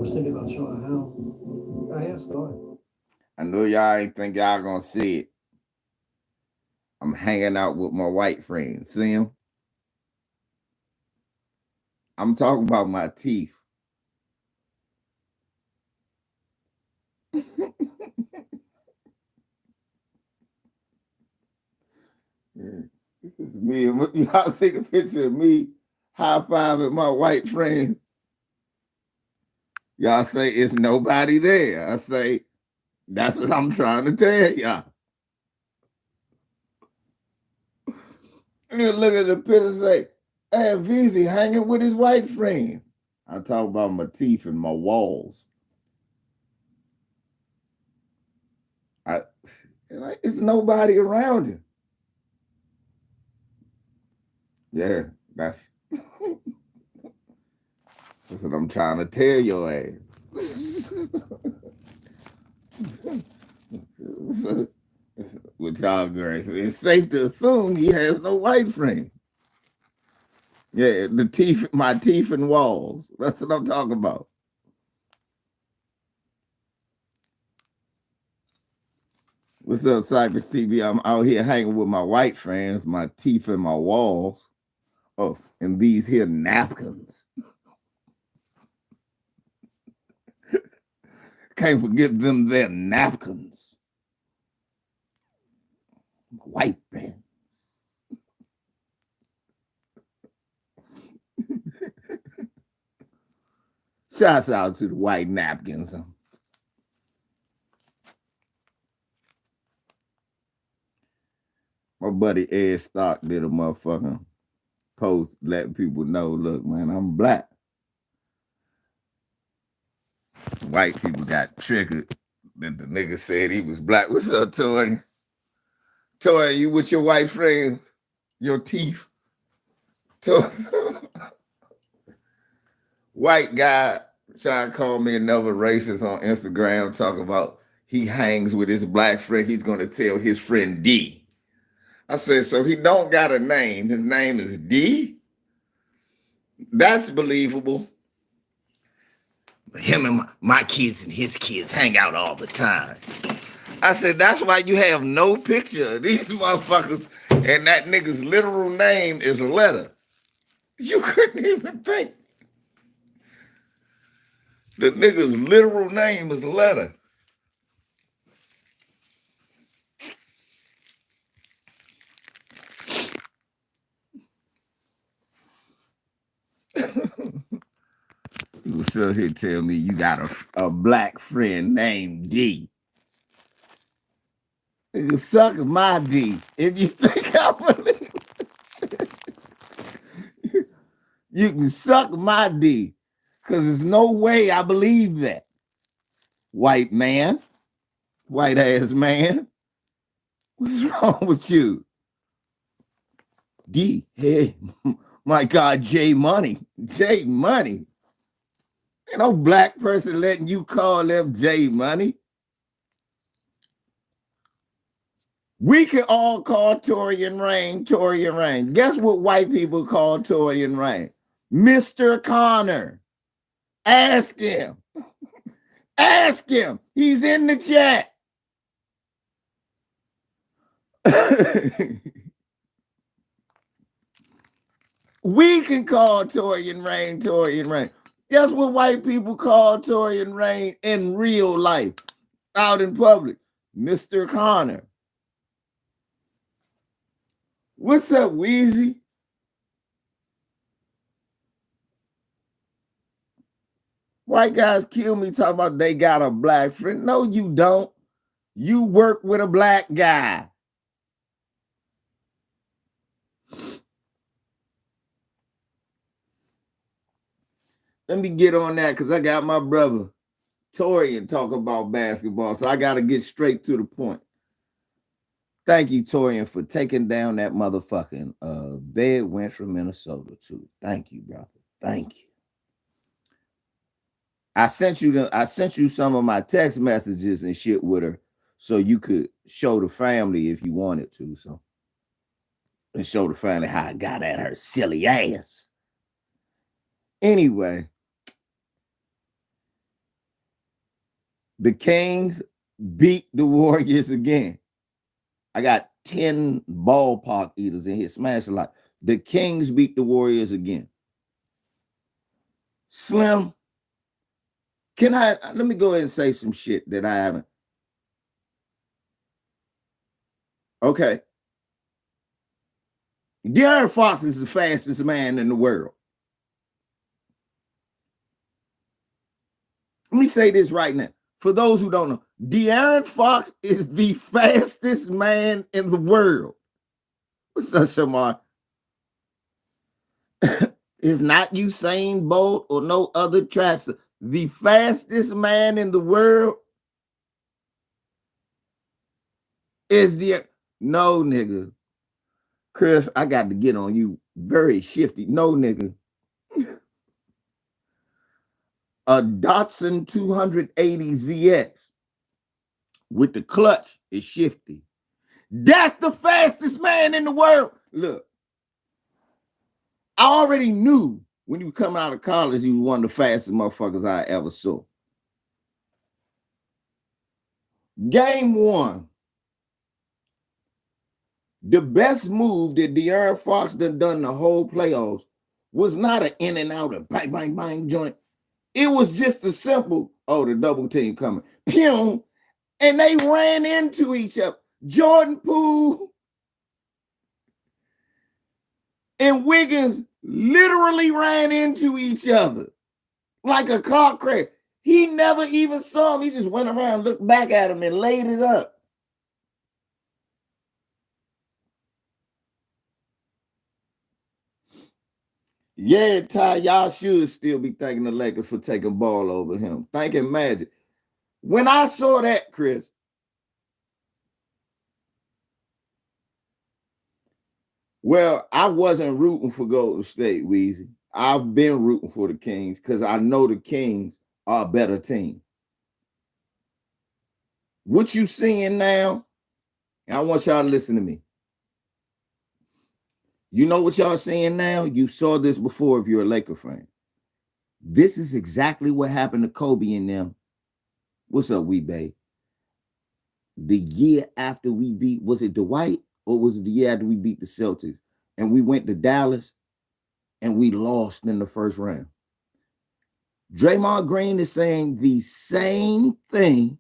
was thinking about showing how. I asked God. I know y'all ain't think y'all gonna see it. I'm hanging out with my white friends. See them? I'm talking about my teeth. Yeah, this is me. Y'all take a picture of me high fiving my white friends. Y'all say it's nobody there. I say that's what I'm trying to tell y'all. You look at the picture and say, hey, Lvz hanging with his white friends. I talk about my teeth and my walls. It's nobody around him. Yeah, that's what I'm trying to tell your ass. With y'all girls, it's safe to assume he has no white friend. Yeah, the teeth, my teeth and walls. That's what I'm talking about. What's up, Cypress TV? I'm out here hanging with my white friends, my teeth and my walls. Oh, and these here napkins. Can't forget them there napkins. White man. Shouts out to the white napkins. My buddy Ed Stock did a motherfucking post letting people know, look, man, I'm black. White people got triggered that the nigga said he was black. What's up, Toy? Toy, you with your white friends? Your teeth? Toy. White guy trying to call me another racist on Instagram, talk about he hangs with his black friend. He's going to tell his friend D. I said, so he don't got a name. His name is D? That's believable. Him and my kids and his kids hang out all the time. I said, that's why you have no picture of these motherfuckers, and that nigga's literal name is a letter. You couldn't even think. The nigga's literal name is a letter. You will still here tell me you got a black friend named D. Nigga, suck my D. If you think I believe it, you can suck my D. Because there's no way I believe that. White man. White ass man. What's wrong with you? D. Hey, my God, J Money. J Money. Ain't no black person letting you call them J Money. We can all call Torian Rain Torian Rain. Guess what white people call Torian Rain? Mr. Connor. Ask him. Ask him. He's in the chat. We can call Torian Rain Torian Rain. Guess what white people call Torian Rain in real life, out in public? Mr. Connor. What's up, Weezy? White guys kill me talking about they got a black friend. No, you don't. You work with a black guy. Let me get on that because I got my brother Torian talking about basketball, so I got to get straight to the point. Thank you, Torian, for taking down that motherfucking bed wench from Minnesota, too. Thank you, brother. Thank you. I sent you some of my text messages and shit with her so you could show the family if you wanted to. So and show the family how I got at her silly ass. Anyway, The Kings beat the Warriors again. I got 10 ballpark eaters in here. Smash a lot. The Kings beat the Warriors again. Slim, let me go ahead and say some shit that I haven't. Okay. De'Aaron Fox is the fastest man in the world. Let me say this right now. For those who don't know, De'Aaron Fox is the fastest man in the world. What's up, Shamar? It's not Usain Bolt or no other trackster. The fastest man in the world is no, nigga. Chris, I got to get on you. Very shifty. No, nigga. A Datsun 280 ZX with the clutch is shifty. That's the fastest man in the world. Look, I already knew when you come out of college, he was one of the fastest motherfuckers I ever saw. Game 1. The best move that De'Aaron Fox done the whole playoffs was not an in and out and bang, bang, bang joint. It was just a simple, the double team coming. Pew! And they ran into each other. Jordan Poole and Wiggins literally ran into each other like a car crash. He never even saw him. He just went around, looked back at him, and laid it up. Yeah, Ty, y'all should still be thanking the Lakers for taking ball over him. Thanking Magic. When I saw that, Chris, well, I wasn't rooting for Golden State, Weezy. I've been rooting for the Kings because I know the Kings are a better team. What you seeing now, I want y'all to listen to me. You know what y'all seeing now? You saw this before if you're a Laker fan. This is exactly what happened to Kobe and them. What's up, Babe? The year after we beat, was it Dwight or was it the year after we beat the Celtics? And we went to Dallas and we lost in the first round. Draymond Green is saying the same thing.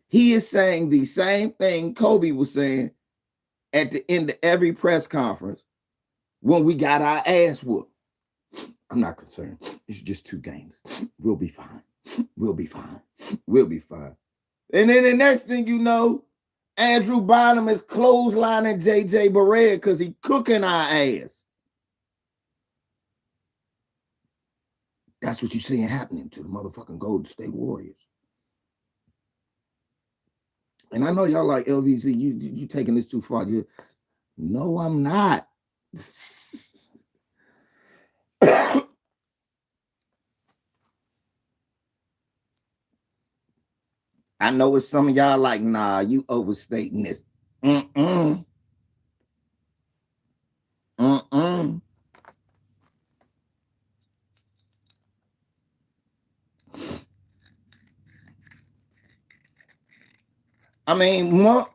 He is saying the same thing Kobe was saying at the end of every press conference when we got our ass whooped. I'm not concerned. It's just 2 games. We'll be fine. We'll be fine. We'll be fine. And then the next thing you know, Andrew Bynum is clotheslining JJ Barea because he cooking our ass. That's what you're seeing happening to the motherfucking Golden State Warriors. And I know y'all like LVZ, you taking this too far. No, I'm not. I know it's some of y'all like, nah, you overstating this. I mean, Monk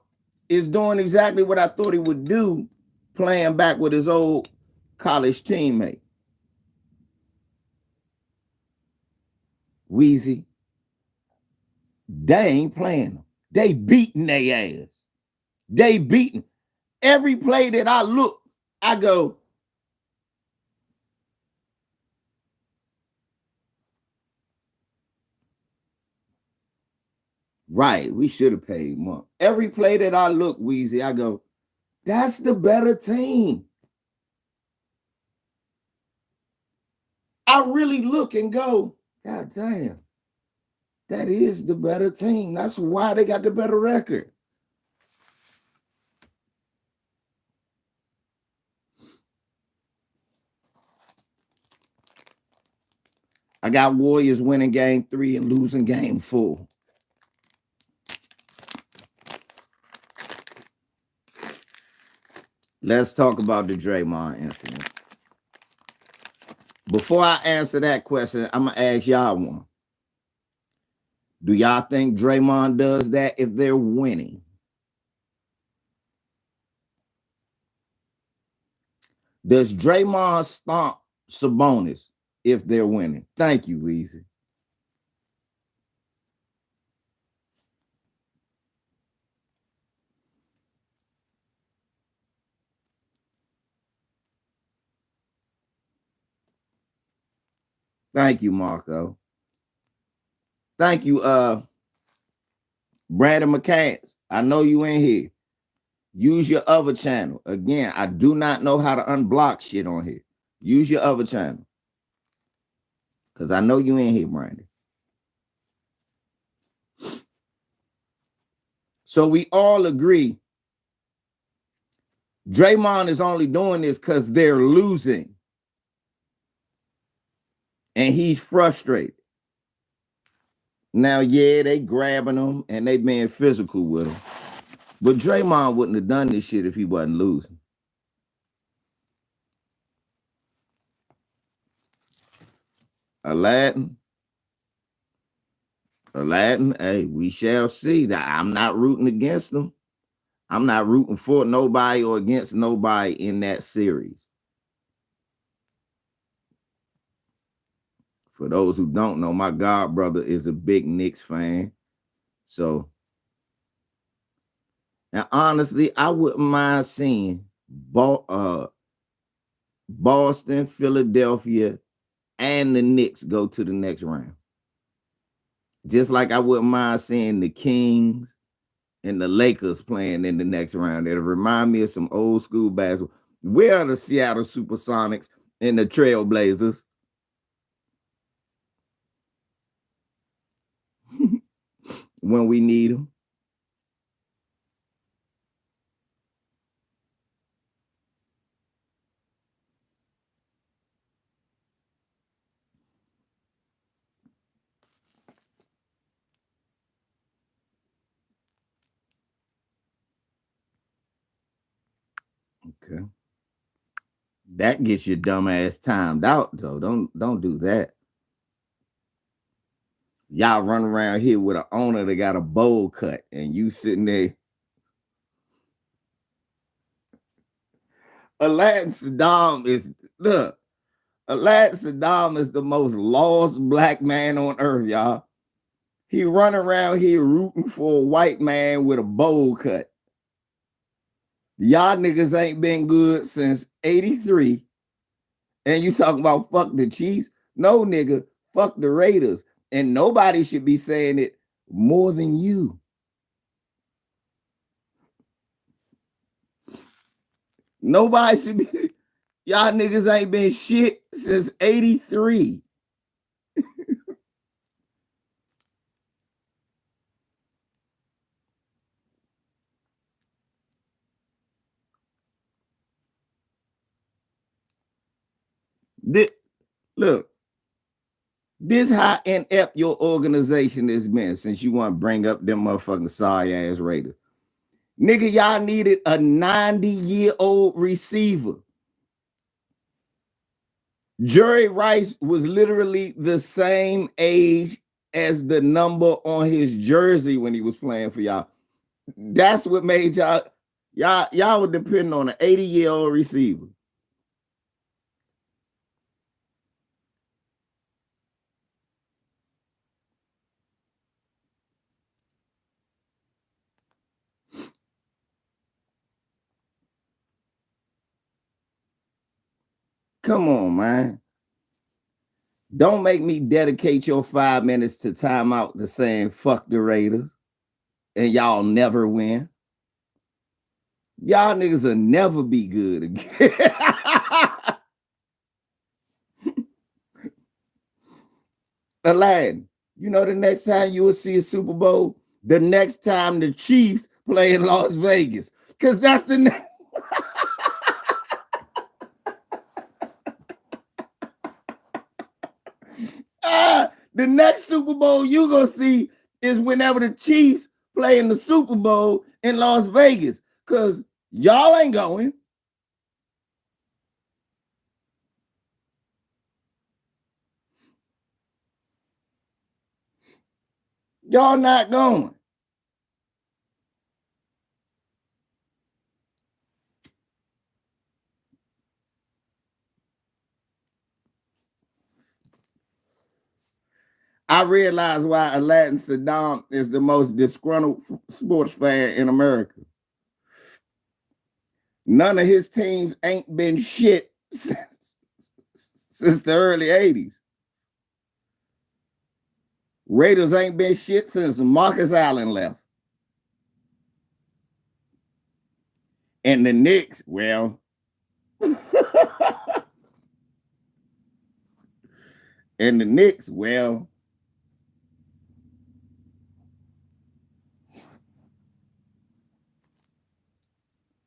is doing exactly what I thought he would do, playing back with his old college teammate. Weezy, they ain't playing them. They beating their ass. They beating. Every play that I look, I go, right, we should have paid Monk. Every play that I look, Weezy, I go, that's the better team. I really look and go, God damn, that is the better team. That's why they got the better record. I got Warriors winning game 3 and losing game 4. Let's talk about the Draymond incident. Before I answer that question, I'm going to ask y'all one. Do y'all think Draymond does that if they're winning? Does Draymond stomp Sabonis if they're winning? Thank you, Weezy. Thank you, Marco. Thank you, Brandon McCants. I know you in here. Use your other channel. Again, I do not know how to unblock shit on here. Use your other channel. Because I know you in here, Brandon. So we all agree Draymond is only doing this because they're losing. And he's frustrated. Now, yeah, they grabbing him and they being physical with him. But Draymond wouldn't have done this shit if he wasn't losing. Aladdin, hey, we shall see. That I'm not rooting against them. I'm not rooting for nobody or against nobody in that series. For those who don't know, my god brother is a big Knicks fan. So, and honestly, I wouldn't mind seeing Boston, Philadelphia, and the Knicks go to the next round. Just like I wouldn't mind seeing the Kings and the Lakers playing in the next round. It'll remind me of some old school basketball. Where are the Seattle Supersonics and the Trailblazers? When we need them. Okay. That gets your dumb ass timed out, though. Don't do that. Y'all run around here with an owner that got a bowl cut, and you sitting there. Aladdin Saddam is the most lost black man on earth, y'all. He run around here rooting for a white man with a bowl cut. Y'all niggas ain't been good since 83. And you talking about fuck the Chiefs? No, nigga, fuck the Raiders. And nobody should be saying it more than you. Nobody should be. Y'all niggas ain't been shit since 83. Look, this how inept your organization has been since you want to bring up them motherfucking sorry ass Raiders. Nigga, y'all needed a 90-year-old receiver. Jerry Rice was literally the same age as the number on his jersey when he was playing for y'all. That's what made y'all were depending on an 80-year-old receiver. Come on, man. Don't make me dedicate your 5 minutes to timeout to saying fuck the Raiders and y'all never win. Y'all niggas will never be good again. Aladdin, you know the next time you will see a Super Bowl, the next time the Chiefs play in Las Vegas. Because that's the next. The next Super Bowl you gonna see is whenever the Chiefs play in the Super Bowl in Las Vegas. Because y'all ain't going. Y'all not going. I realize why Aladdin Saddam is the most disgruntled sports fan in America. None of his teams ain't been shit since the early 80s. Raiders ain't been shit since Marcus Allen left. And the Knicks, well, and the Knicks, well,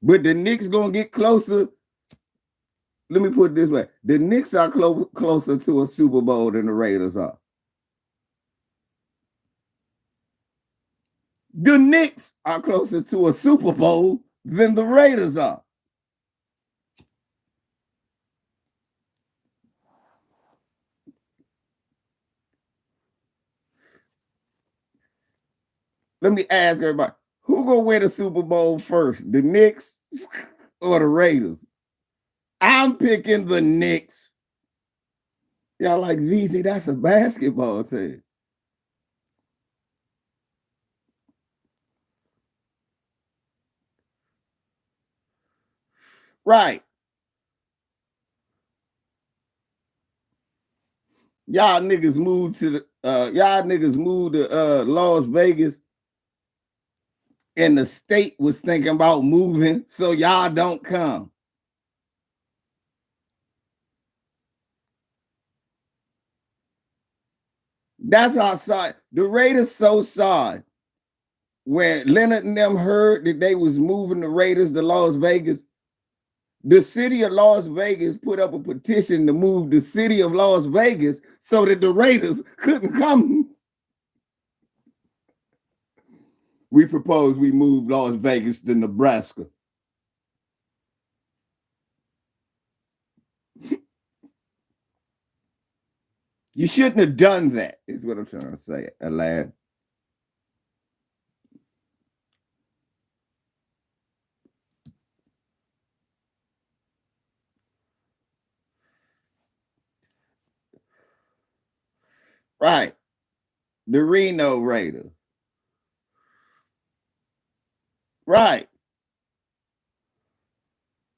but the Knicks gonna get closer. Let me put it this way: the Knicks are closer to a Super Bowl than the Raiders are. The Knicks are closer to a Super Bowl than the Raiders are. Let me ask everybody, who gonna win the Super Bowl first, the Knicks or the Raiders? I'm picking the Knicks. Y'all like, VZ, that's a basketball team. Right. Y'all niggas moved to Las Vegas, and the state was thinking about moving, so y'all don't come. That's how sorry the Raiders so sorry. When Leonard and them heard that they was moving the Raiders to Las Vegas, the city of Las Vegas put up a petition to move the city of Las Vegas so that the Raiders couldn't come. We propose we move Las Vegas to Nebraska. You shouldn't have done that, is what I'm trying to say, Aladdin. Right. The Reno Raiders. Right.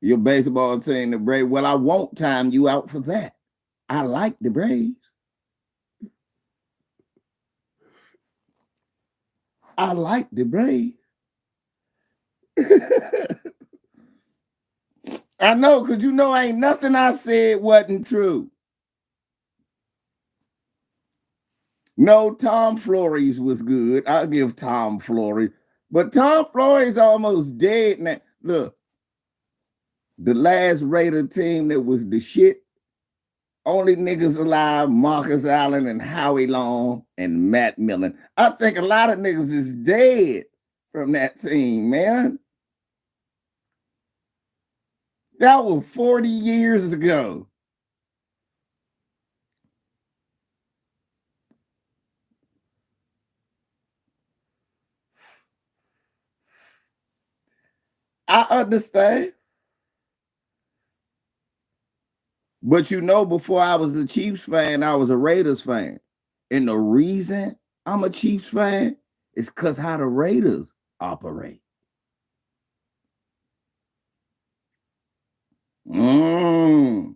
Your baseball team, the Braves. Well, I won't time you out for that. I like the Braves. I like the Braves. I know, because you know ain't nothing I said wasn't true. No, Tom Flores was good. I'll give Tom Flores. But Tom Flores almost dead now. Look, the last Raider team that was the shit, only niggas alive, Marcus Allen and Howie Long and Matt Millen. I think a lot of niggas is dead from that team, man. That was 40 years ago. I understand. But you know, before I was a Chiefs fan, I was a Raiders fan. And the reason I'm a Chiefs fan is because how the Raiders operate. Mm.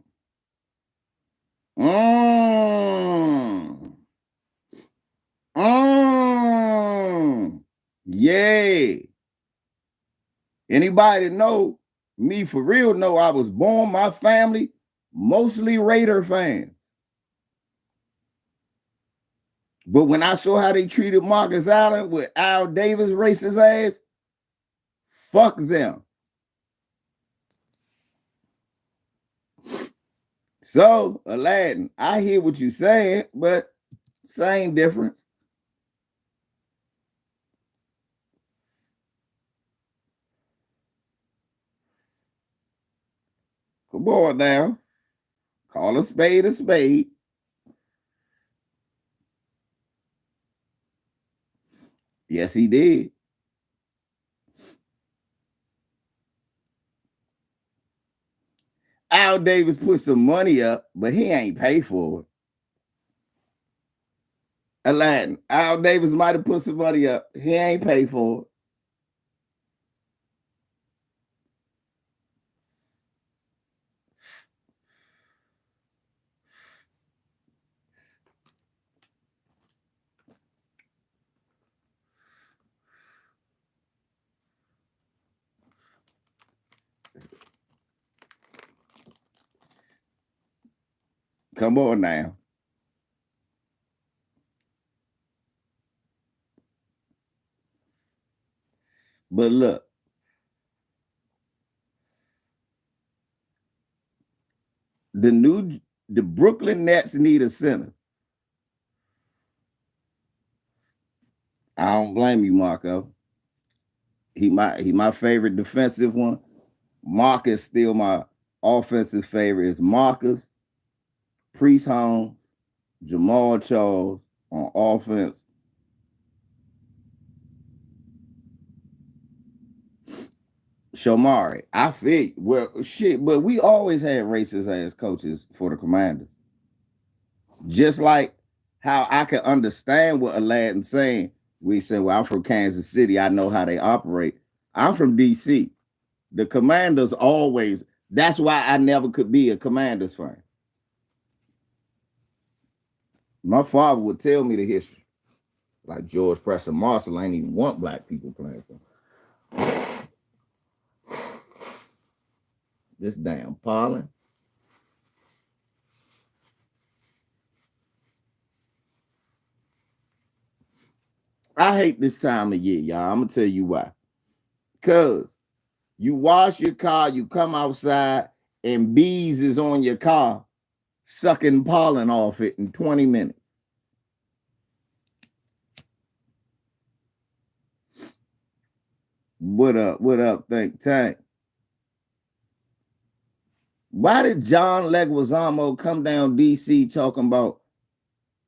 Mm. Mm. Yay. Anybody know me for real know I was born, my family, mostly Raider fans. But when I saw how they treated Marcus Allen with Al Davis racist ass, fuck them. So, Aladdin, I hear what you're saying, but same difference. Come on now. Call a spade a spade. Yes, he did. Al Davis put some money up, but he ain't pay for it. Aladdin. Al Davis might have put some money up. He ain't pay for it. Come on now. But look, the Brooklyn Nets need a center. I don't blame you, Marco. He my favorite defensive one. Marcus still my offensive favorite. Is Marcus, Priest Holmes, Jamal Charles on offense. Shamari, I feel well shit, but we always had racist ass coaches for the Commanders. Just like how I can understand what Aladdin's saying. We say, well, I'm from Kansas City. I know how they operate. I'm from DC. The Commanders always, that's why I never could be a Commanders fan. My father would tell me the history. Like George Preston Marshall ain't even want black people playing for him. This damn pollen. I hate this time of year, y'all. I'm gonna tell you why. Cause you wash your car, you come outside, and bees is on your car, sucking pollen off it in 20 minutes. What up? What up, Think Tank? Why did John Leguizamo come down DC talking about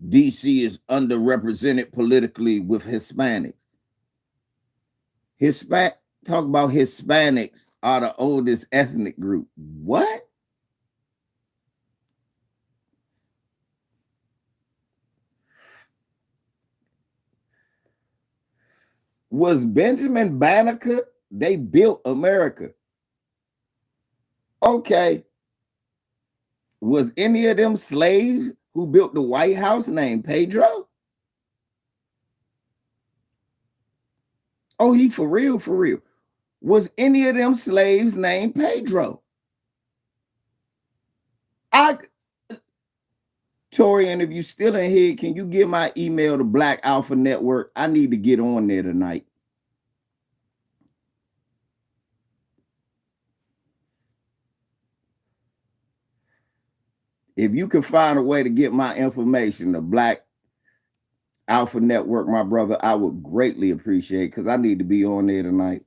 DC is underrepresented politically with Hispanics? Talk about Hispanics are the oldest ethnic group. What? Was Benjamin Banneker? They built America. Okay. Was any of them slaves who built the White House named Pedro? Oh, he for real, for real. Was any of them slaves named Pedro? Torian, if you still in here, can you give my email to Black Alpha Network? I need to get on there tonight. If you can find a way to get my information, the Black Alpha Network, my brother, I would greatly appreciate, because I need to be on there tonight.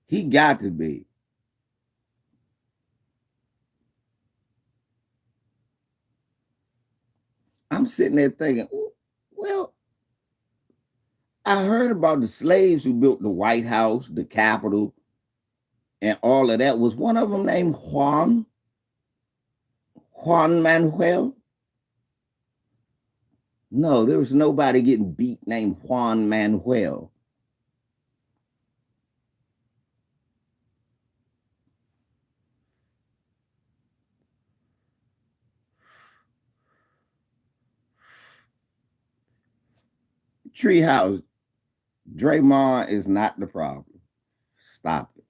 He got to be. I'm sitting there thinking, well, I heard about the slaves who built the White House, the Capitol, and all of that. Was one of them named Juan Manuel? No, there was nobody getting beat named Juan Manuel. Treehouse, Draymond is not the problem. Stop it.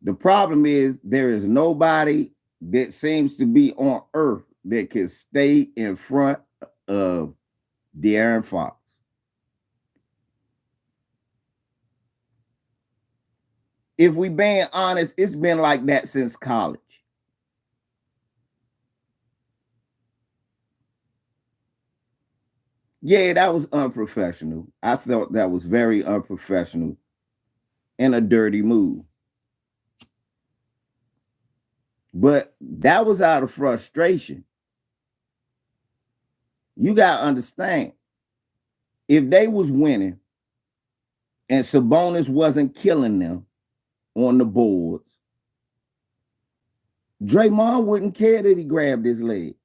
The problem is there is nobody that seems to be on earth that can stay in front of De'Aaron Fox. If we being honest, it's been like that since college. Yeah, that was unprofessional. I thought that was very unprofessional. in a dirty move. But that was out of frustration. You got to understand, if they was winning and Sabonis wasn't killing them on the boards, Draymond wouldn't care that he grabbed his leg.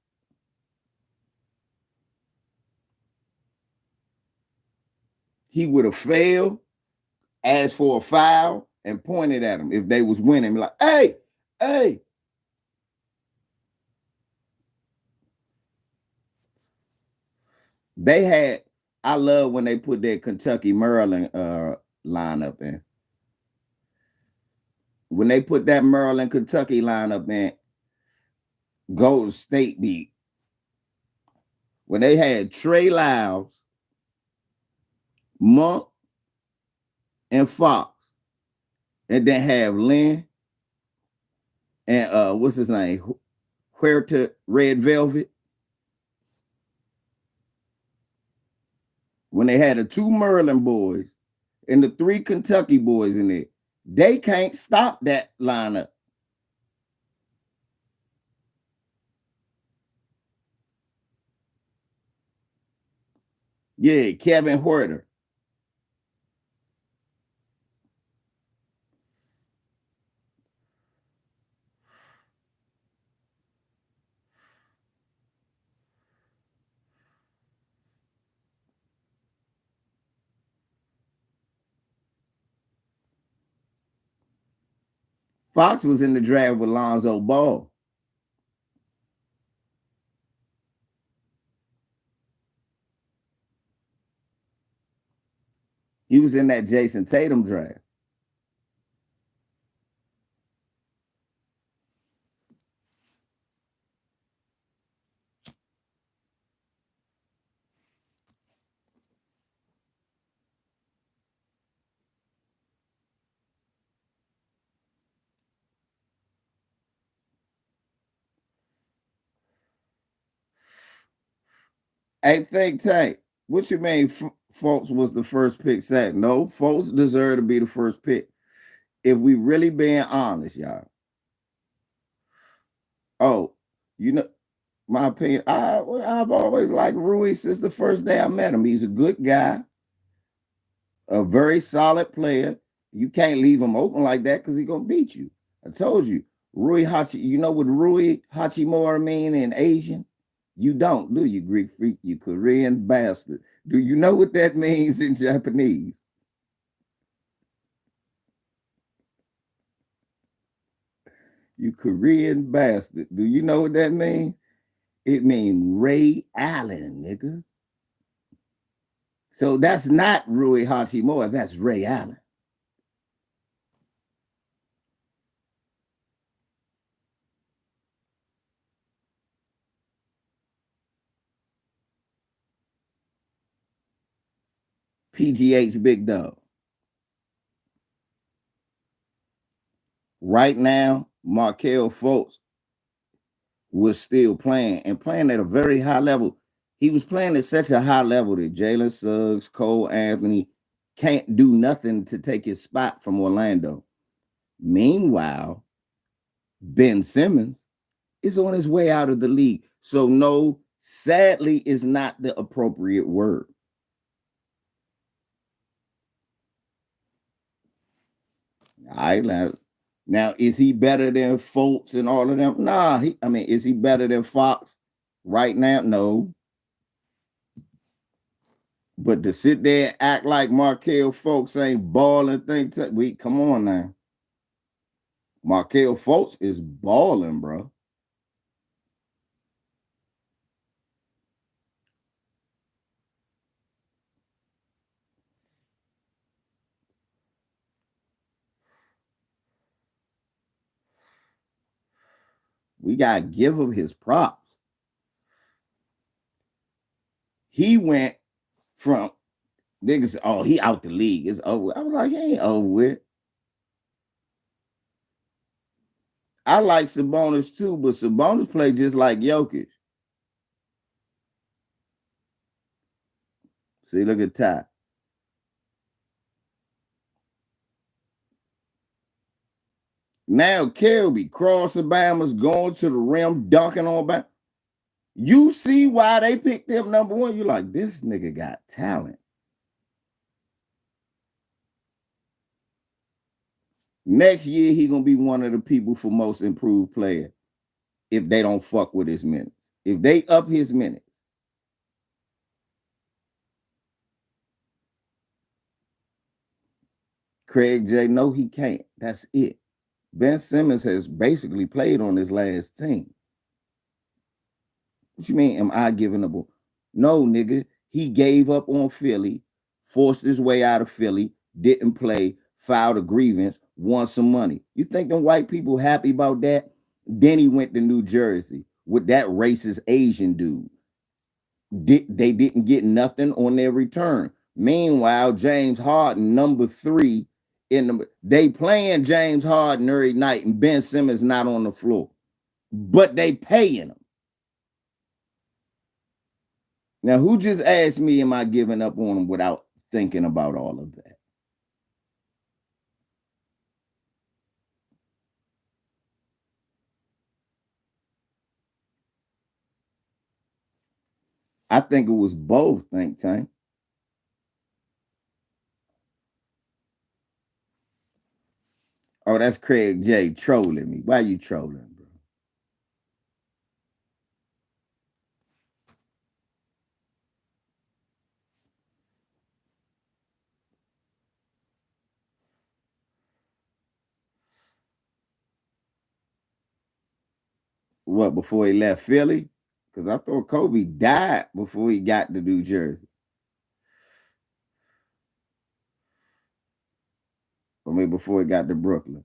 He would have failed, asked for a foul, and pointed at him if they was winning. Like, hey, hey. They had, I love when they put their Kentucky Maryland lineup in. When they put that Maryland Kentucky lineup in, Golden State beat. When they had Trey Lyles, Monk, and Fox, and then have Lynn and what's his name? Huerta Red Velvet. When they had the 2 Maryland boys and the 3 Kentucky boys in there, they can't stop that lineup. Yeah, Kevin Huerta. Fox was in the draft with Lonzo Ball. He was in that Jason Tatum draft. Hey, think tank. What you mean Fultz was the first pick sack? No, Fultz deserved to be the first pick. If we really being honest, y'all. Oh, you know, my opinion, I've always liked Rui since the first day I met him. He's a good guy, a very solid player. You can't leave him open like that because he's gonna beat you. I told you, Rui Hachi. You know what Rui Hachimura mean in Asian? You don't, do you, Greek freak? You Korean bastard. Do you know what that means in Japanese? You Korean bastard. Do you know what that means? It means Ray Allen, nigga. So that's not Rui Hachimura, that's Ray Allen. PGH Big Dog. Right now, Markelle Fultz was still playing and playing at a very high level. He was playing at such a high level that Jalen Suggs, Cole Anthony can't do nothing to take his spot from Orlando. Meanwhile, Ben Simmons is on his way out of the league. So no, sadly is not the appropriate word. All right, now is he better than Fultz and all of them? Nah, is he better than Fox right now? No. But to sit there and act like Markelle Fultz ain't balling, come on now. Markelle Fultz is balling, bro. We gotta give him his props. He went from niggas, oh, he out the league. It's over. I was like, he ain't over with. I like Sabonis too, but Sabonis played just like Jokic. See, look at Ty. Now Kelby crossing Bama's, going to the rim, dunking on Bama. You see why they picked him number one. You're like, this nigga got talent. Next year, he gonna be one of the people for most improved player if they don't fuck with his minutes. If they up his minutes. Craig J, no, he can't. That's it. Ben Simmons has basically played on his last team. What you mean, am I giving up? No, nigga. He gave up on Philly, forced his way out of Philly, didn't play, filed a grievance, won some money. You think them white people happy about that? Then he went to New Jersey with that racist Asian dude. They didn't get nothing on their return. Meanwhile, James Harden, number 3 they playing James Harden every night, and Ben Simmons not on the floor, but they paying him. Now, who just asked me, am I giving up on him without thinking about all of that? I think it was both, Think Tank. Oh, that's Craig J trolling me. Why you trolling, bro? What, before he left Philly? Because I thought Kobe died before he got to New Jersey. Or maybe before he got to Brooklyn.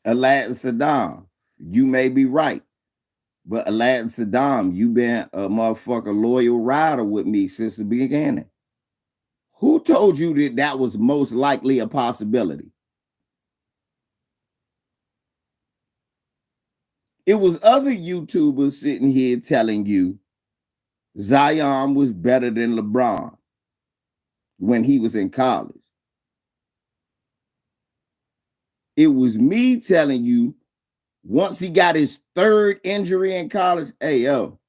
Aladdin Saddam, you may be right. But Aladdin Saddam, you been a motherfucker loyal rider with me since the beginning. Who told you that that was most likely a possibility? It was other YouTubers sitting here telling you Zion was better than LeBron when he was in college. It was me telling you once he got his 3rd injury in college, hey, yo,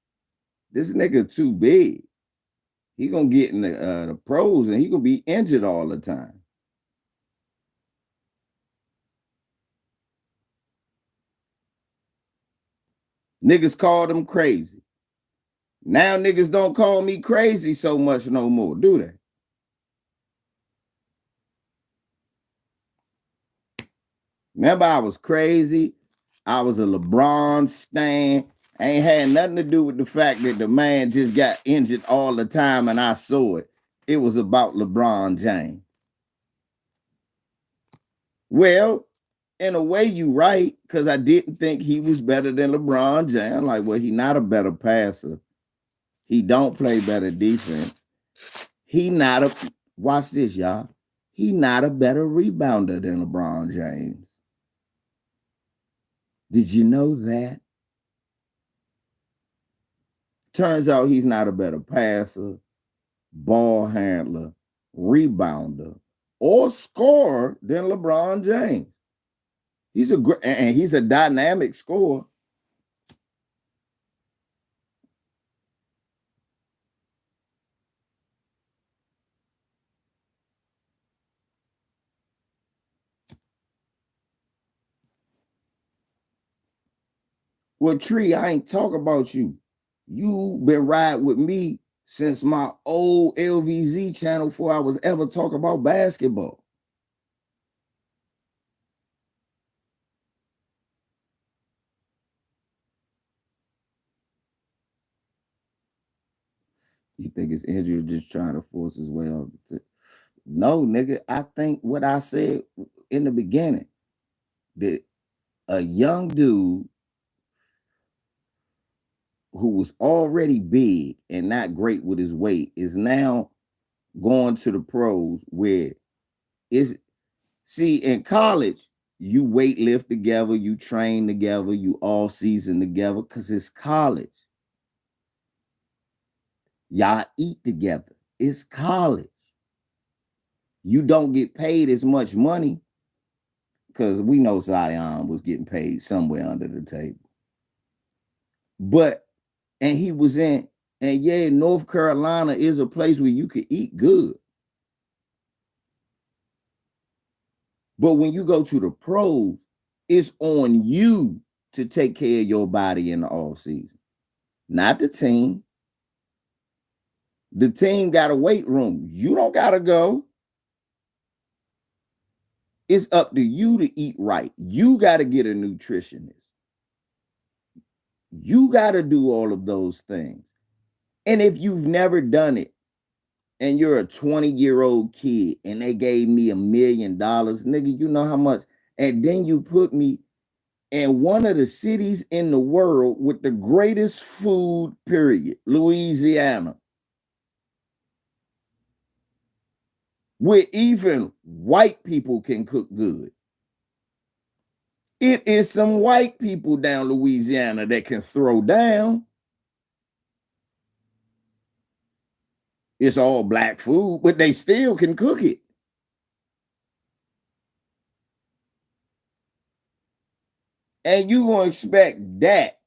this nigga too big. He gonna get in the pros and he gonna be injured all the time. Niggas called him crazy. Now niggas don't call me crazy so much no more, do they? Remember, I was crazy. I was a LeBron stan. Ain't had nothing to do with the fact that the man just got injured all the time and I saw it. It was about LeBron James. Well, in a way, you right, because I didn't think he was better than LeBron James. I'm like, well, he not a better passer. He don't play better defense. He not a, watch this, y'all. He not a better rebounder than LeBron James. Did you know that? Turns out he's not a better passer, ball handler, rebounder, or scorer than LeBron James. He's a dynamic scorer. Well, Tree, I ain't talk about you. You been riding with me since my old LVZ channel before I was ever talk about basketball. You think it's Andrew just trying to force his way off the tip? No, nigga. I think what I said in the beginning, that a young dude who was already big and not great with his weight is now going to the pros where is, see, in college, You weight lift together, you train together, you all season together because it's college. Y'all eat together. It's college. You don't get paid as much money because we know Zion was getting paid somewhere under the table. But, and he was in, and yeah, North Carolina is a place where you could eat good. But when you go to the pros, it's on you to take care of your body in the off season, not the team. The team got a weight room. You don't got to go. It's up to you to eat right. You got to get a nutritionist. You got to do all of those things. And if you've never done it and you're a 20-year-old kid and they gave me $1 million, nigga, you know how much? And then you put me in one of the cities in the world with the greatest food, period, Louisiana, where even white people can cook good. It is some white people down Louisiana that can throw down. It's all black food, but they still can cook it. And you're going to expect that.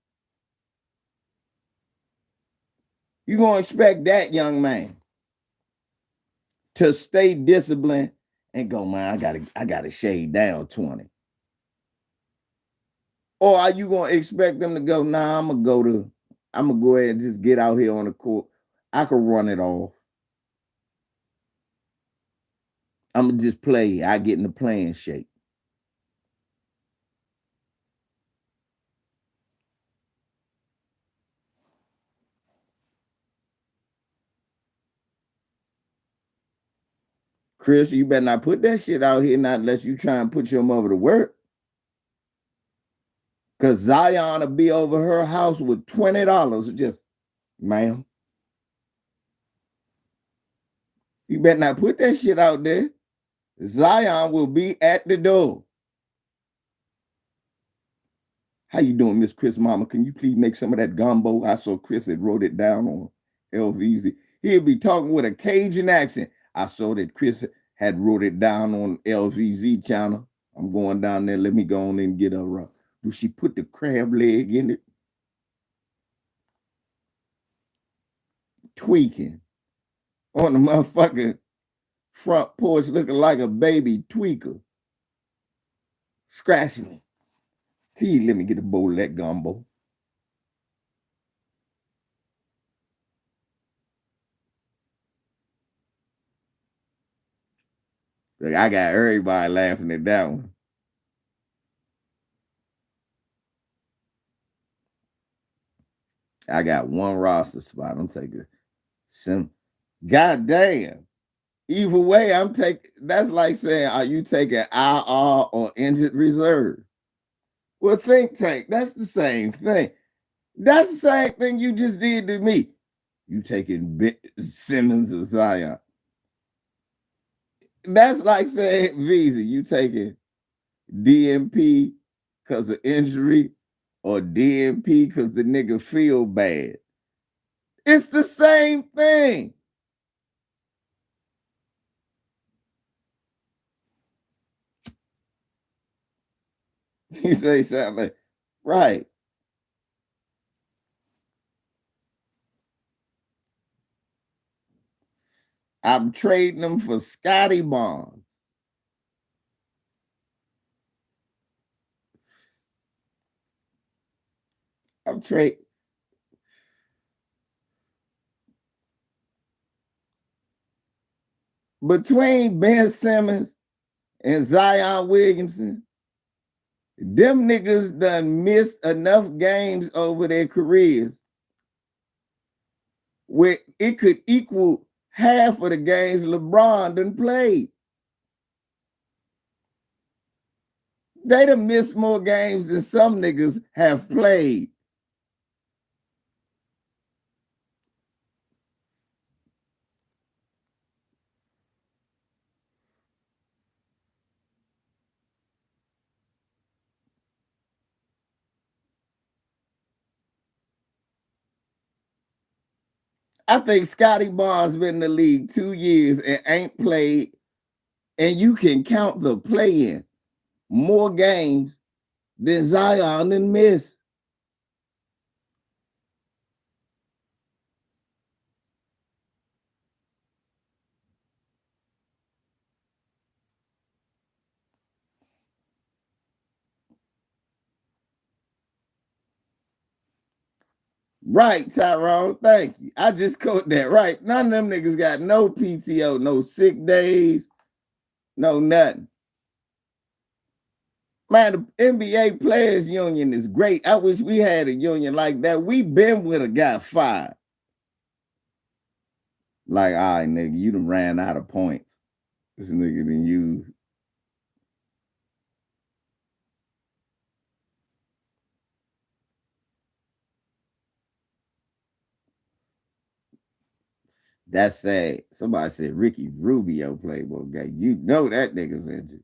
You're going to expect that young man to stay disciplined and go, man, I gotta shade down 20. Or are you going to expect them to go, nah, I'm going to go ahead and just get out here on the court. I can run it off. I'm going to just play. I get in the playing shape. Chris, you better not put that shit out here, not unless you try and put your mother to work. Because Zion will be over her house with $20 just, ma'am. You better not put that shit out there. Zion will be at the door. How you doing, Miss Chris Mama? Can you please make some of that gumbo? I saw Chris had wrote it down on Lvz. He'll be talking with a Cajun accent. I saw that Chris had wrote it down on Lvz channel. I'm going down there. Let me go on and get her. Do she put the crab leg in it? Tweaking on the motherfucking front porch looking like a baby tweaker. Scratching me. Please let me get a bowl of that gumbo. Look, I got everybody laughing at that one. I got one roster spot. I'm taking some. God damn. Either way, I'm taking. That's like saying, are you taking IR or injured reserve? Well, think tank. That's the same thing. That's the same thing you just did to me. You taking Simmons or Zion. That's like saying, Visa, you taking DMP because of injury or DMP because the nigga feel bad. It's the same thing. You say something like, right. I'm trading them for Scotty Barnes. I'm trading. Between Ben Simmons and Zion Williamson, them niggas done missed enough games over their careers where it could equal half of the games LeBron done played. They done missed more games than some niggas have played. I think Scotty Barnes been in the league 2 years and ain't played, and you can count the play-in more games than Zion and miss. Right, Tyrone. Thank you. I just caught that right. None of them niggas got no PTO, no sick days, no nothing. Man, the NBA Players Union is great. I wish we had a union like that. We been with a guy fired. Like, all right, nigga, you done ran out of points. This nigga done used. That's sad. Somebody said Ricky Rubio Playboy guy. You know that nigga's injured.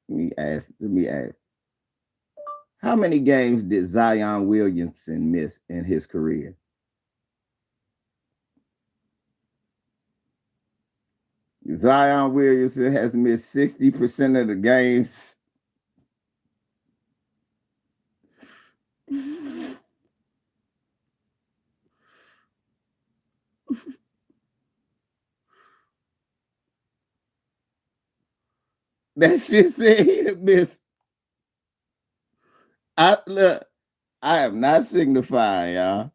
Let me ask. How many games did Zion Williamson miss in his career? Zion Williamson has missed 60% of the games. That shit said he'd missed. Look, I am not signifying, y'all.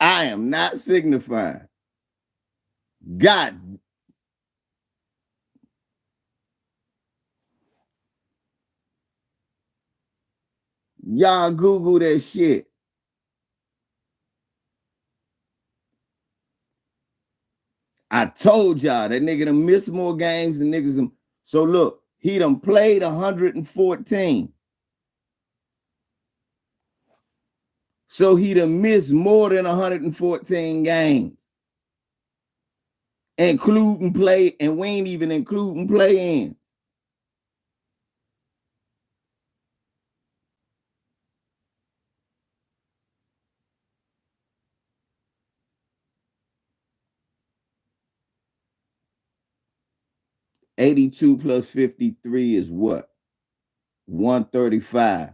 I am not signifying. God. Y'all Google that shit. I told y'all that nigga done missed more games than niggas done. So look, he done played 114. So he done missed more than 114 games. Including play, and we ain't even including play-in. $82 plus 53 is what? 135.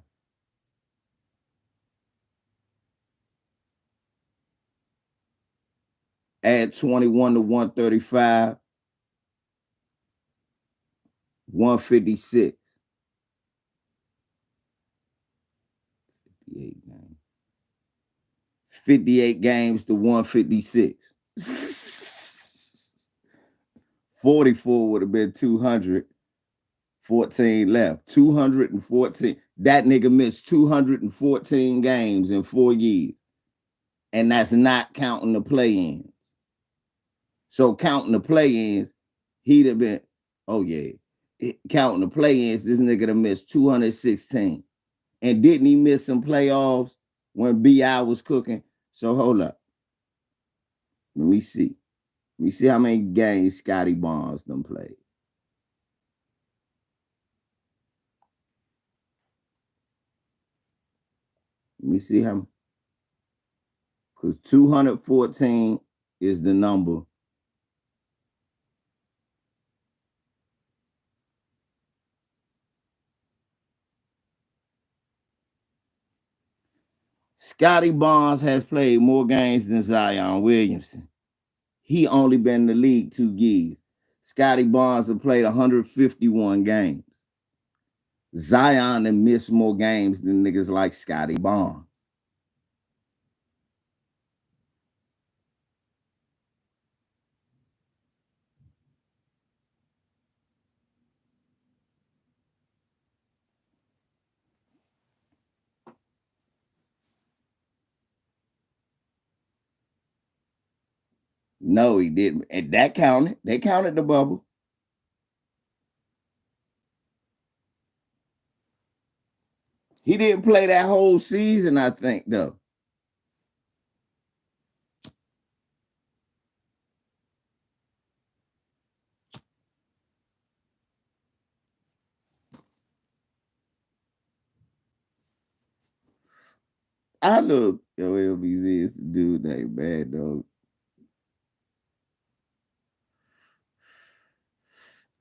Add 21 to 135. 156. 58 games. 58 games to 156. 44 would have been 200. 14 left. 214. That nigga missed 214 games in 4 years. And that's not counting the play-ins. So counting the play-ins, he'd have been, oh yeah. Counting the play-ins, this nigga done missed 216. And didn't he miss some playoffs when B.I. was cooking? So hold up. Let me see. Let me see how many games Scotty Barnes done played. Let me see how. Because 214 is the number. Scotty Barnes has played more games than Zion Williamson. He only been in the league 2 years. Scotty Barnes have played 151 games. Zion and missed more games than niggas like Scotty Barnes. No, he didn't. And that counted. They counted the bubble. He didn't play that whole season, I think, though. I look, yo, LVZ is the dude that ain't bad, dog.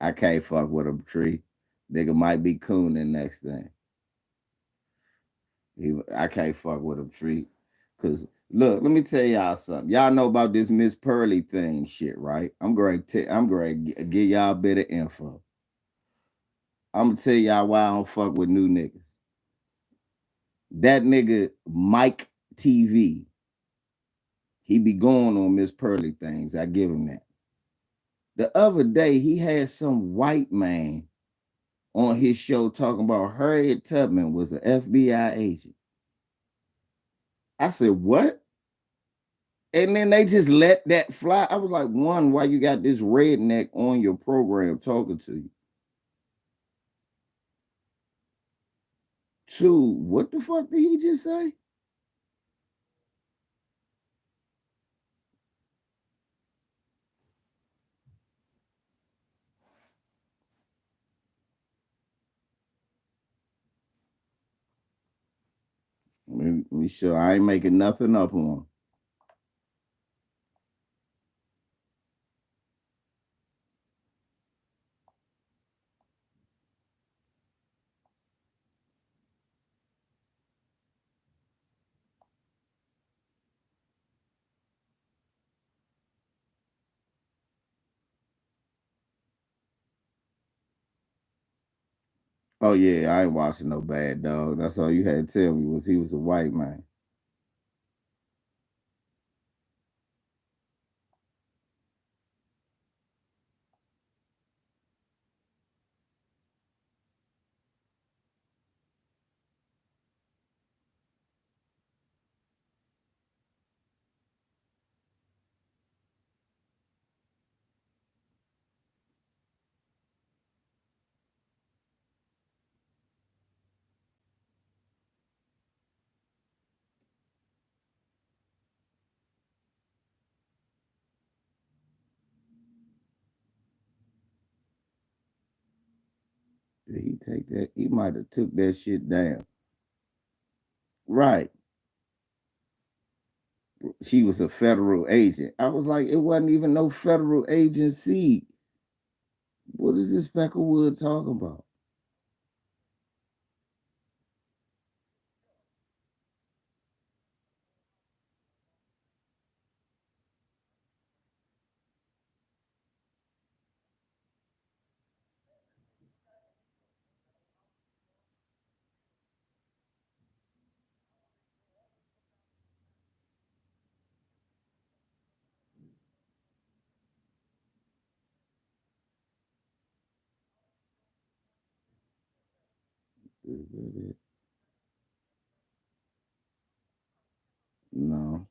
I can't fuck with him, Tree. Nigga might be cooning next thing. I can't fuck with him, Tree. Cause look, let me tell y'all something. Y'all know about this Miss Pearly thing, shit, right? I'm going to give y'all a bit of info. I'm gonna tell y'all why I don't fuck with new niggas. That nigga Mike TV, he be going on Miss Pearly things. I give him that. The other day, he had some white man on his show talking about Harriet Tubman was an FBI agent. I said, what? And then they just let that fly. I was like, one, why you got this redneck on your program talking to you? Two, what the fuck did he just say? Let me sure I ain't making nothing up on him. Oh yeah, I ain't watching no Bad Dog. That's all you had to tell me was he was a white man. Did he take that? He might have took that shit down. Right. She was a federal agent. I was like, it wasn't even no federal agency. What is this Peckerwood talking about? No.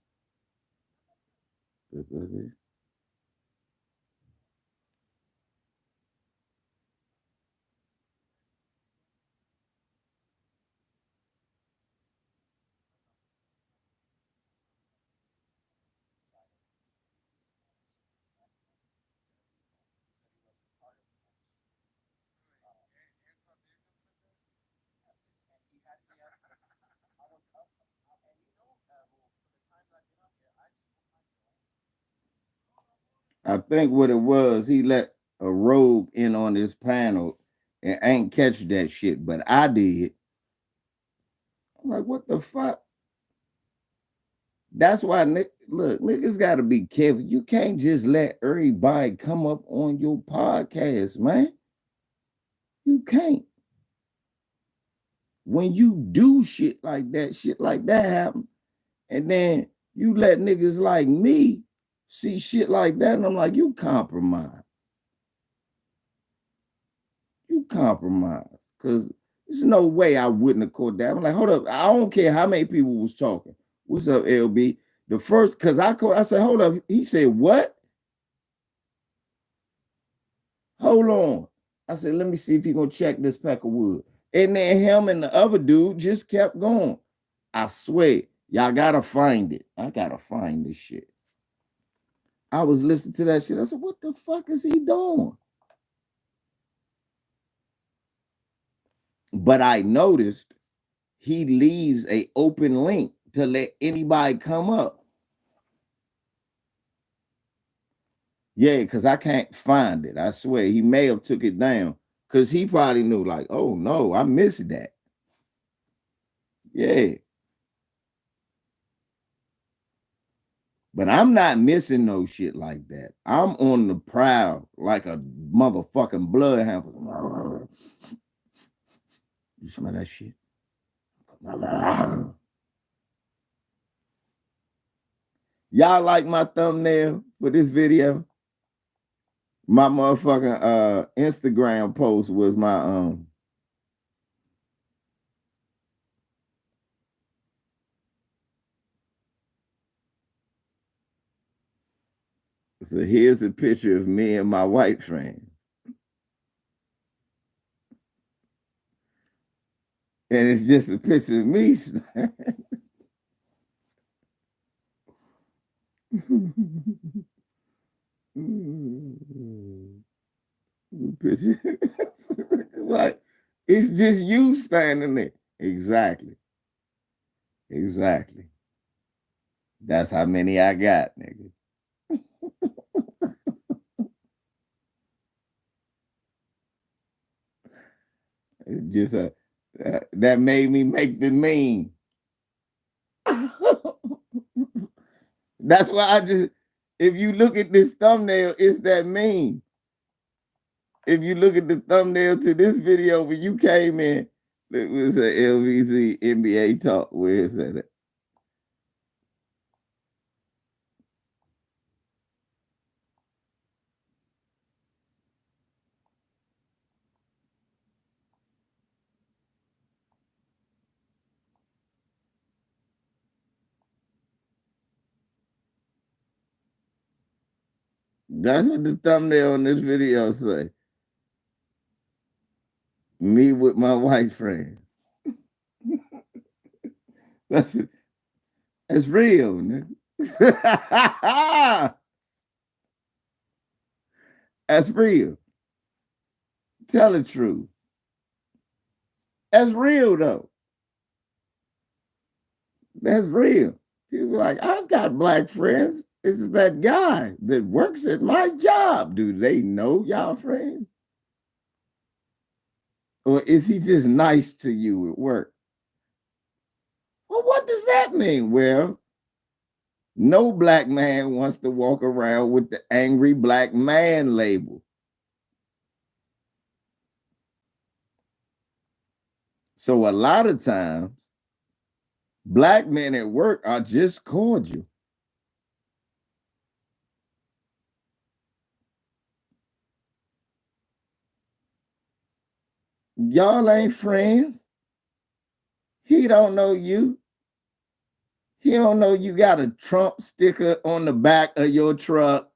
I think what it was, he let a rogue in on this panel and ain't catch that shit, but I did. I'm like, what the fuck? That's why, look, niggas got to be careful. You can't just let everybody come up on your podcast, man. You can't. When you do shit like that happen, and then you let niggas like me see shit like that, and I'm like, you compromise. You compromise. Because there's no way I wouldn't have caught that. I'm like, hold up. I don't care how many people was talking. What's up, LB? The first, because I said, hold up. He said, what? Hold on. I said, let me see if he gonna check this pack of wood. And then him and the other dude just kept going. I swear, y'all gotta find it. I gotta find this shit. I was listening to that shit. I said, what the fuck is he doing? But I noticed he leaves a open link to let anybody come up. Yeah, because I can't find it. I swear he may have took it down because he probably knew, like, oh no, I missed that. Yeah. But I'm not missing no shit like that. I'm on the prowl like a motherfucking bloodhound. You smell that shit? Y'all like my thumbnail for this video? My motherfucking Instagram post was my so here's a picture of me and my white friend. And it's just a picture of me. Picture. Like, it's just you standing there. Exactly. Exactly. That's how many I got, nigga. It's just that made me make the meme. That's why I just, if you look at this thumbnail, it's that meme. If you look at the thumbnail to this video when you came in, it was a Lvz NBA talk. Where is that at? That's what the thumbnail on this video say. Me with my white friend. That's real, nigga. That's real. Tell the truth. That's real though. That's real. People like, I've got black friends. It's that guy that works at my job. Do they know y'all friends? Or is he just nice to you at work? Well, what does that mean? Well, no black man wants to walk around with the angry black man label. So a lot of times, black men at work are just cordial. Y'all ain't friends. He don't know you. He don't know you got a Trump sticker on the back of your truck.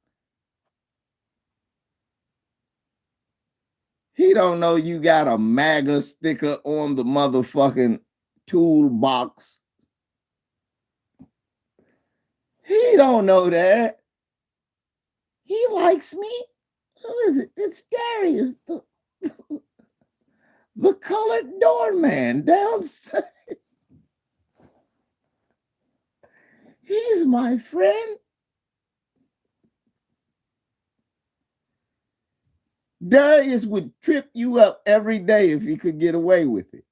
He don't know you got a MAGA sticker on the motherfucking toolbox. He don't know that. He likes me. Who is it? It's Darius, the colored doorman downstairs. He's my friend. Darius would trip you up every day if he could get away with it.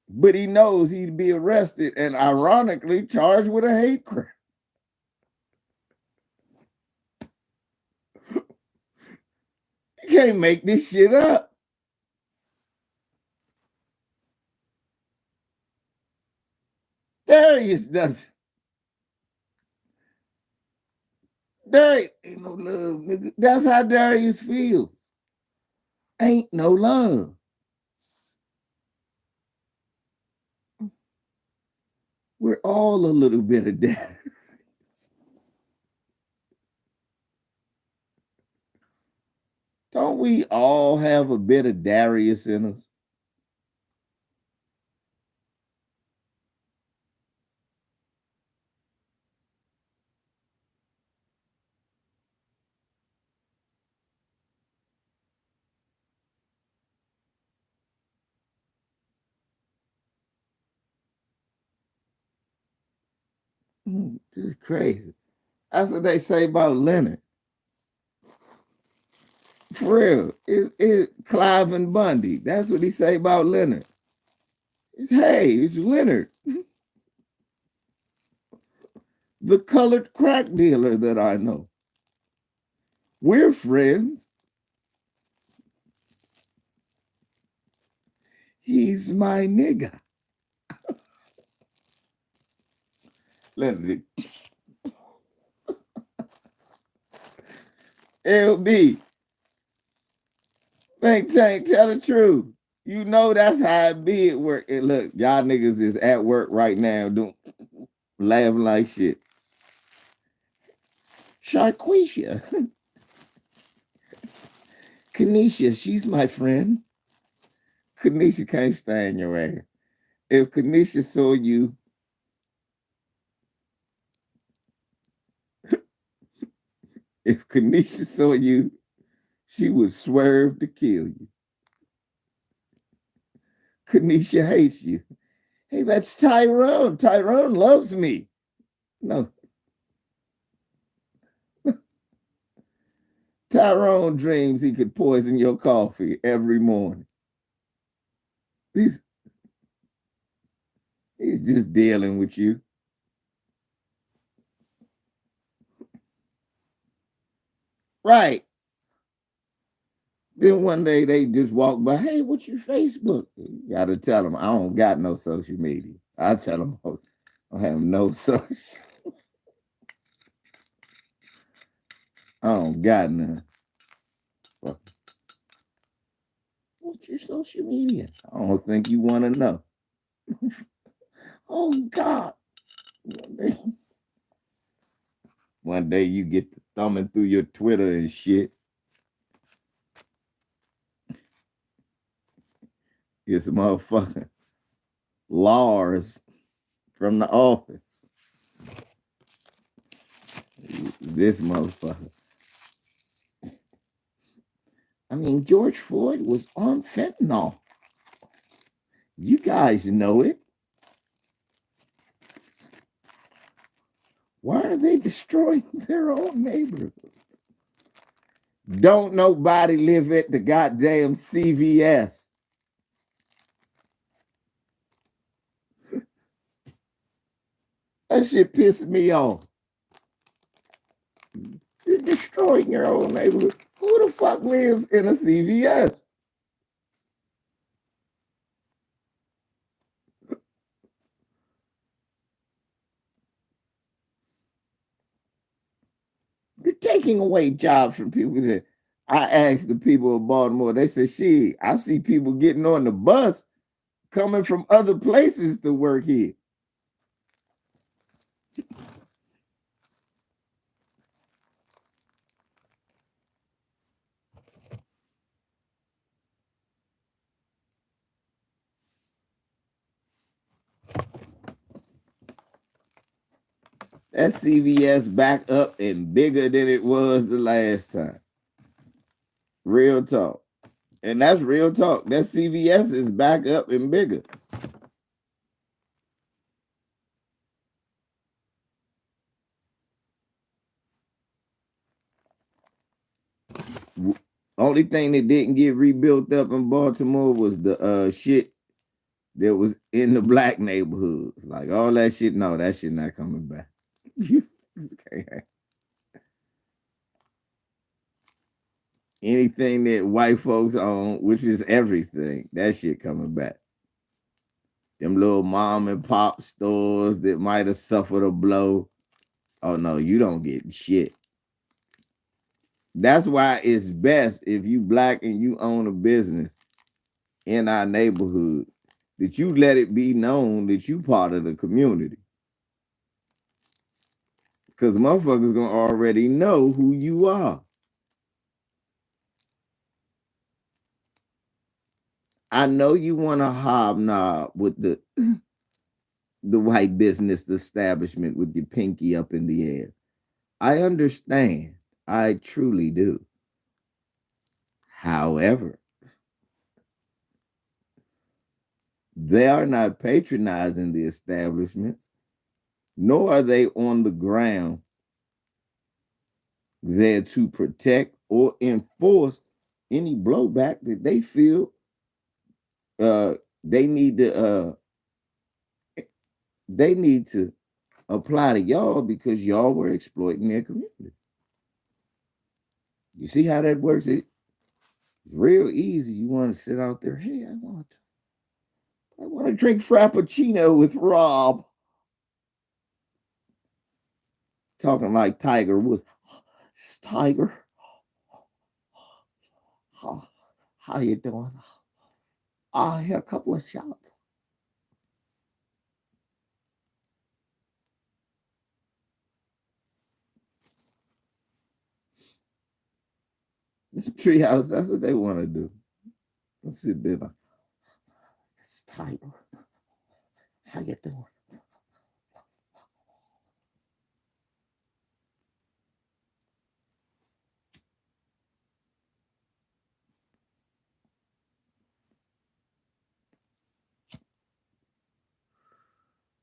But he knows he'd be arrested and ironically charged with a hate crime. You can't make this shit up. Darius doesn't. Darius ain't no love, nigga. That's how Darius feels. Ain't no love. We're all a little bit of Darius. Don't we all have a bit of Darius in us? This is crazy. That's what they say about Leonard. For real. It's Clive and Bundy. That's what he say about Leonard. It's Leonard. The colored crack dealer that I know. We're friends. He's my nigga. Leonard. LB. Think Tank, tell the truth. You know that's how it be at work. And look, y'all niggas is at work right now doing laughing like shit. Sharquisha. Kanisha, she's my friend. Kanisha can't stand your ass. If Kanisha saw you, she would swerve to kill you. Kanisha hates you. Hey, that's Tyrone. Tyrone loves me. No. Tyrone dreams he could poison your coffee every morning. He's just dealing with you. Right. Then one day they just walk by, hey, what's your Facebook? You gotta tell them, I don't got no social media. I tell them, I have no social. I don't got none. What's your social media? I don't think you want to know. Oh, God. One day you get to thumbing through your Twitter and shit. It's motherfucking Lars from The Office. This motherfucker. I mean, George Floyd was on fentanyl. You guys know it. Why are they destroying their own neighborhoods? Don't nobody live at the goddamn CVS. That shit pissed me off. You're destroying your own neighborhood. Who the fuck lives in a CVS? You're taking away jobs from people that I asked the people of Baltimore. They said, shit, I see people getting on the bus coming from other places to work here. That CVS back up and bigger than it was the last time. Real talk. And that's real talk. That CVS is back up and bigger. Only thing that didn't get rebuilt up in Baltimore was the shit that was in the black neighborhoods. Like all that shit, no, that shit not coming back. Anything that white folks own, which is everything, that shit coming back. Them little mom and pop stores that might have suffered a blow. Oh no, you don't get shit. That's why it's best if you black and you own a business in our neighborhoods that you let it be known that you part of the community. Because motherfuckers gonna already know who you are. I know you want to hobnob with the white business establishment with your pinky up in the air. I understand. I truly do. However, they are not patronizing the establishments. nor are they on the ground there to protect or enforce any blowback that they feel they need to apply to y'all because y'all were exploiting their community. You see how that works? It's real easy. You want to sit out there, hey, I want to drink Frappuccino with Rob. Talking like Tiger Woods. It's Tiger. How you doing? I had a couple of shots. Treehouse, that's what they want to do. Let's sit there like, it's Tiger. How you doing?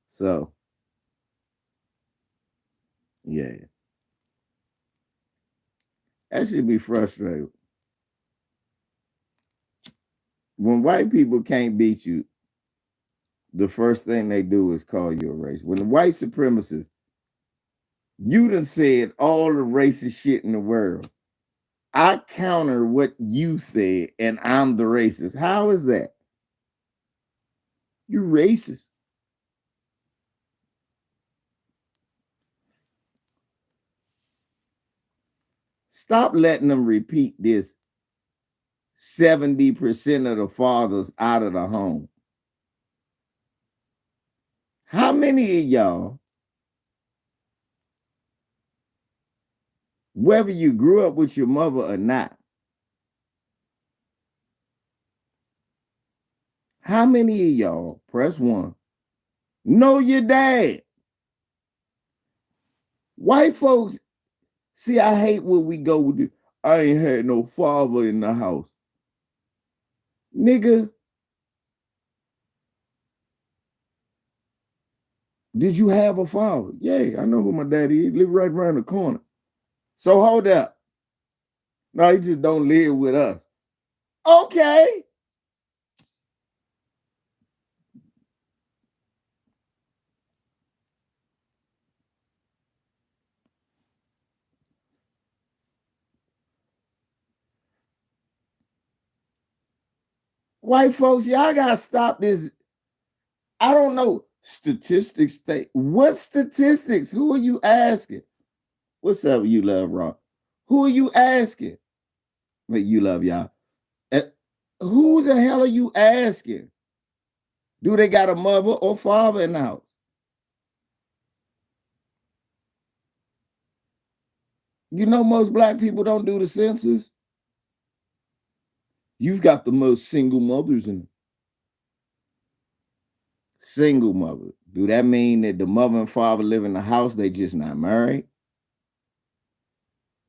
So, yeah. That should be frustrating. When white people can't beat you, the first thing they do is call you a racist. When the white supremacists, you done said all the racist shit in the world. I counter what you said, and I'm the racist. How is that? You're racist. Stop letting them repeat this 70% of the fathers out of the home. How many of y'all, whether you grew up with your mother or not, how many of y'all, press one, know your dad? White folks, see, I hate when we go with this. I ain't had no father in the house. Nigga, did you have a father? Yeah, I know who my daddy is. Live right around the corner. So hold up. No, he just don't live with us. Okay. White folks, y'all gotta stop this. I don't know. Statistics state. What statistics? Who are you asking? What's up, you love Rock? Who are you asking? Wait, you love y'all. Who the hell are you asking? Do they got a mother or father in the house? You know, most black people don't do the census. You've got the most single mothers in it. Single mother. Do that mean that the mother and father live in the house? They just not married?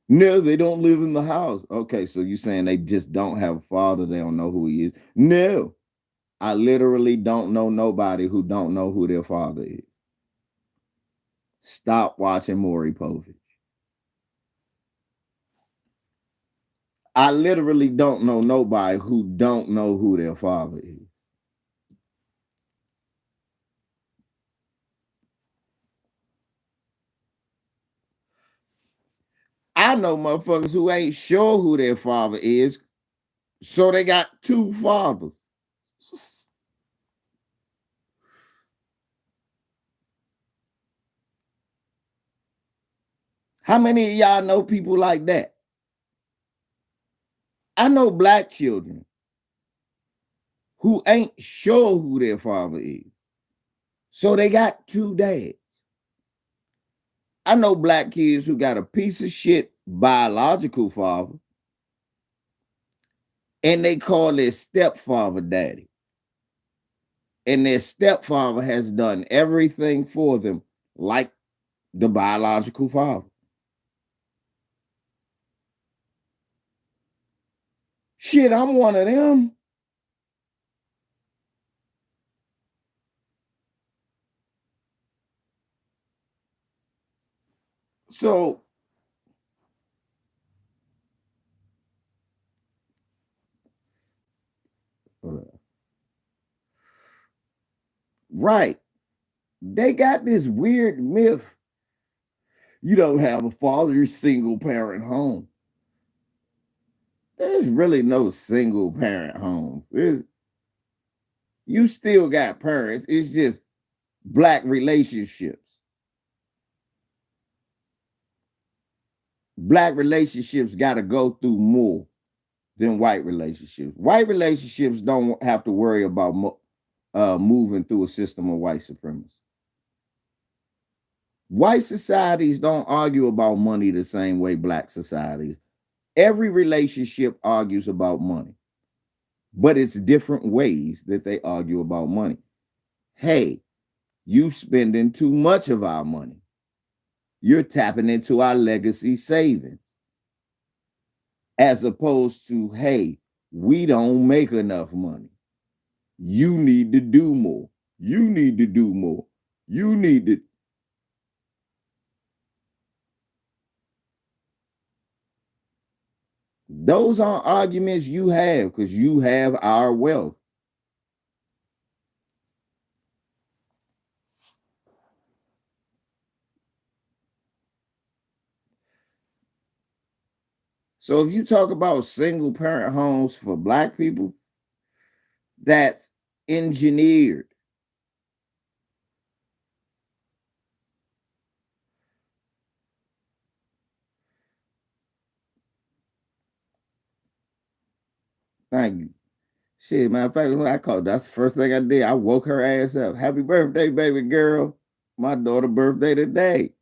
No, they don't live in the house. Okay, so you're saying they just don't have a father, they don't know who he is? No. I literally don't know nobody who don't know who their father is. Stop watching Maury Povich. I literally don't know nobody who don't know who their father is. I know motherfuckers who ain't sure who their father is, so they got two fathers. How many of y'all know people like that? I know black children who ain't sure who their father is, so they got two dads. I know black kids who got a piece of shit biological father, and they call their stepfather daddy. And their stepfather has done everything for them like the biological father. Shit, I'm one of them. So right, they got this weird myth. You don't have a father, single parent home. There's really no single parent homes. You still got parents. It's just black relationships. Black relationships got to go through more than white relationships. White relationships don't have to worry about moving through a system of white supremacy. White societies don't argue about money the same way black societies. Every relationship argues about money, but it's different ways that they argue about money. Hey, you spending too much of our money. You're tapping into our legacy savings. As opposed to, hey, we don't make enough money. You need to do more. You need to do more. You need to. Those aren't arguments you have because you have our wealth. So if you talk about single parent homes for black people, that's engineered. Thank you. Shit, matter of fact, when I called, that's the first thing I did. I woke her ass up. Happy birthday, baby girl. My daughter's birthday today.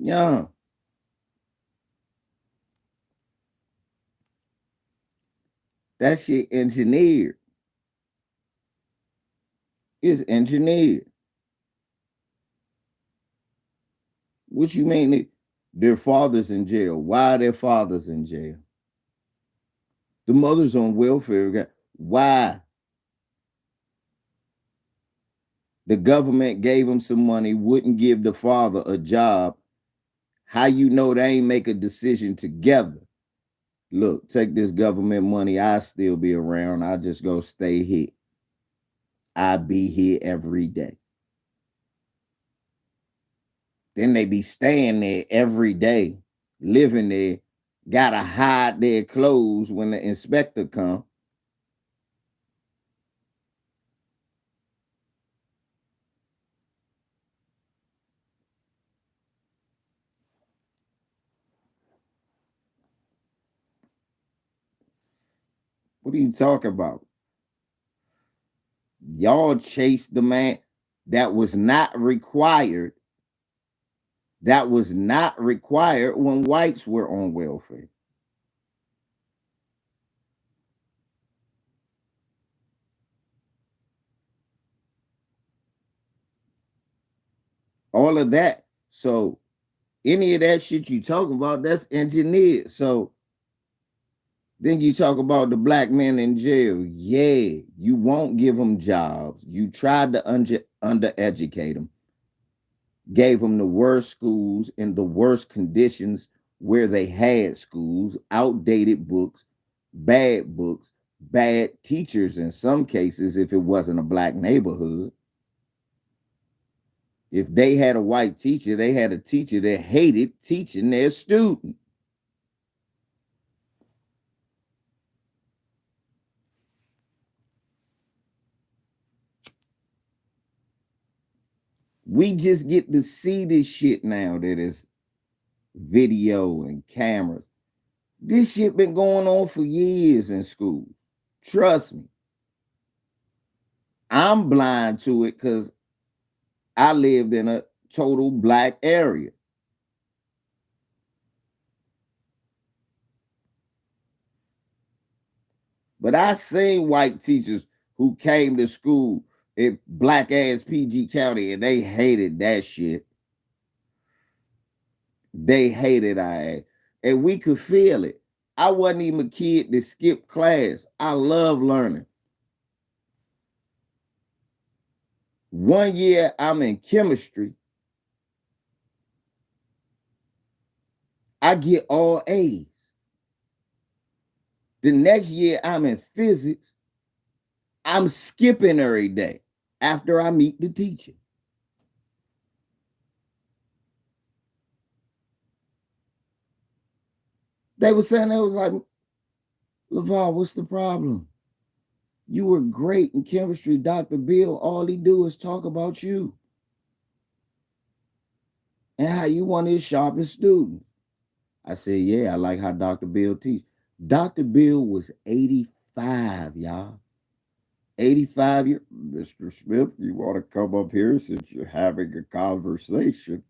Yeah. That shit engineered. It's engineered. What you mean? Their father's in jail. Why are their fathers in jail? The mother's on welfare. Why? The government gave them some money, wouldn't give the father a job. How you know they ain't make a decision together? Look, take this government money. I still be around. I just go stay here. I be here every day. Then they be staying there every day, living there, gotta hide their clothes when the inspector come. What are you talking about? Y'all chased the man that was not required. That was not required when whites were on welfare. All of that. So any of that shit you talking about, that's engineered. So then you talk about the black men in jail. Yeah, you won't give them jobs. You tried to undereducate them, gave them the worst schools in the worst conditions where they had schools, outdated books, bad teachers in some cases if it wasn't a black neighborhood. If they had a white teacher, they had a teacher that hated teaching their student. We just get to see this shit now that is video and cameras. This shit been going on for years in schools. Trust me. I'm blind to it because I lived in a total black area. But I seen white teachers who came to school in black ass PG County and they hated that shit. They hated our ass. And we could feel it. I wasn't even a kid that skipped class. I love learning. One year I'm in chemistry. I get all A's. The next year I'm in physics. I'm skipping every day after I meet the teacher. They were saying, they was like, LeVar, what's the problem? You were great in chemistry. Dr. Bill, all he do is talk about you and how you one of his sharpest students. I said, yeah, I like how Dr. Bill teach. Dr. Bill was 85, y'all. 85 years. Mr. Smith, you want to come up here since you're having a conversation?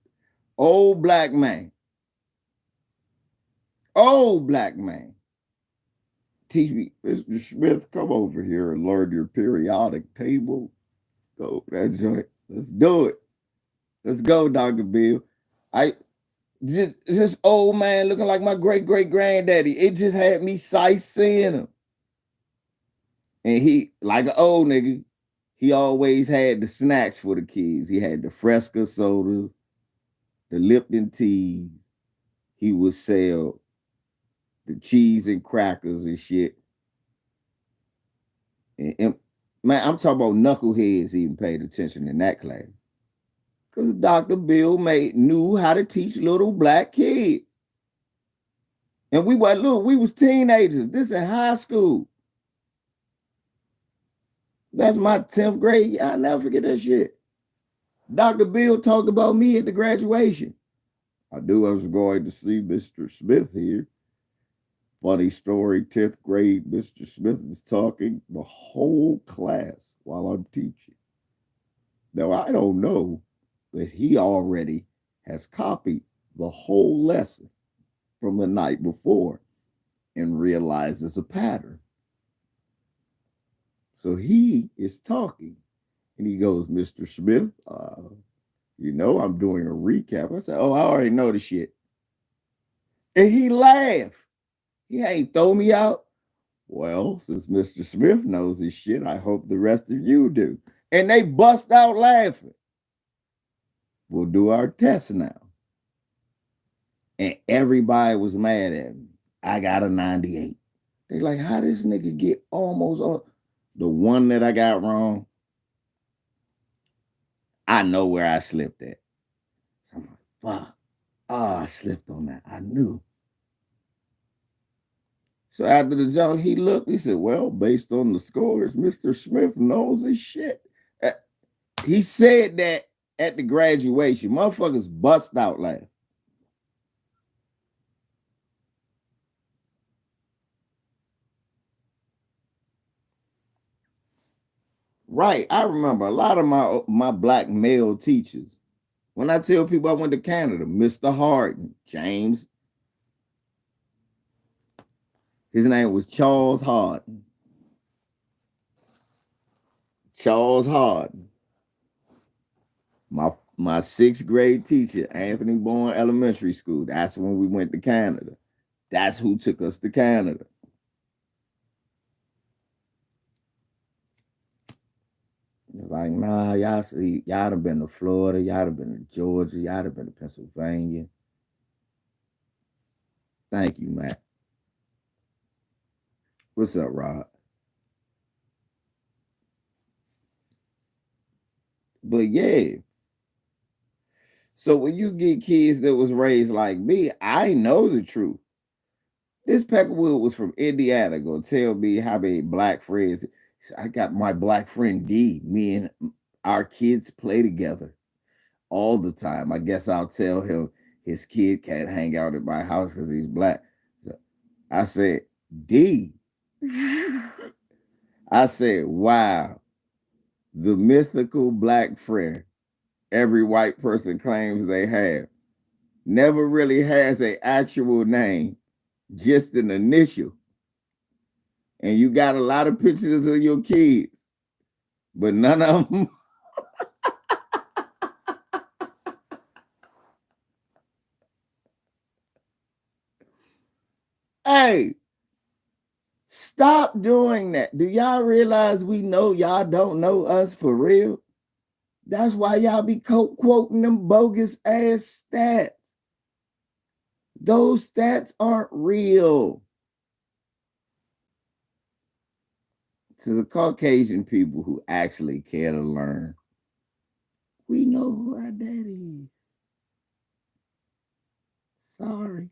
Old black man. Old black man. Teach me, Mr. Smith, come over here and learn your periodic table. Go, that's right. Let's do it. Let's go, Dr. Bill. This old man looking like my great-great-granddaddy. It just had me sight seeing him. And he, like an old nigga, he always had the snacks for the kids. He had the Fresca sodas, the Lipton teas. He would sell the cheese and crackers and shit. And man, I'm talking about knuckleheads even paid attention in that class. Because Dr. Bill knew how to teach little black kids. And we was teenagers. This in high school. That's my 10th grade. I'll never forget that shit. Dr. Bill talked about me at the graduation. I knew I was going to see Mr. Smith here. Funny story, 10th grade, Mr. Smith is talking the whole class while I'm teaching. Now, I don't know that he already has copied the whole lesson from the night before and realizes a pattern. So he is talking and he goes, Mr. Smith, I'm doing a recap. I said, oh, I already know the shit. And he laughed. He ain't throw me out. Well, since Mr. Smith knows his shit, I hope the rest of you do. And they bust out laughing. We'll do our test now. And everybody was mad at me. I got a 98. They like, how this nigga get almost all? The one that I got wrong, I know where I slipped at. So I'm like, fuck. I slipped on that. I knew. So after the joke, he looked, he said, well, based on the scores, Mr. Smith knows his shit. He said that at the graduation. Motherfuckers bust out laughing. Right. I remember a lot of my black male teachers. When I tell people I went to Canada, Mr. Harden, James, his name was Charles Harden. Charles Harden. My 6th grade teacher, Anthony Bourne Elementary School. That's when we went to Canada. That's who took us to Canada. It's like, nah, y'all have been to Florida, y'all have been to Georgia, y'all have been to Pennsylvania. Thank you, Matt. What's up, Rod? But yeah. So when you get kids that was raised like me, I know the truth. This Peckerwood was from Indiana. Gonna tell me how many black friends. I got my black friend D. Me and our kids play together all the time. I guess I'll tell him his kid can't hang out at my house because he's black. So I said, D. I said, wow, the mythical black friend every white person claims they have never really has an actual name, just an initial. And you got a lot of pictures of your kids, but none of them. Hey, stop doing that. Do y'all realize we know y'all don't know us for real? That's why y'all be quoting them bogus ass stats. Those stats aren't real. To the Caucasian people who actually care to learn, we know who our daddy is. Sorry.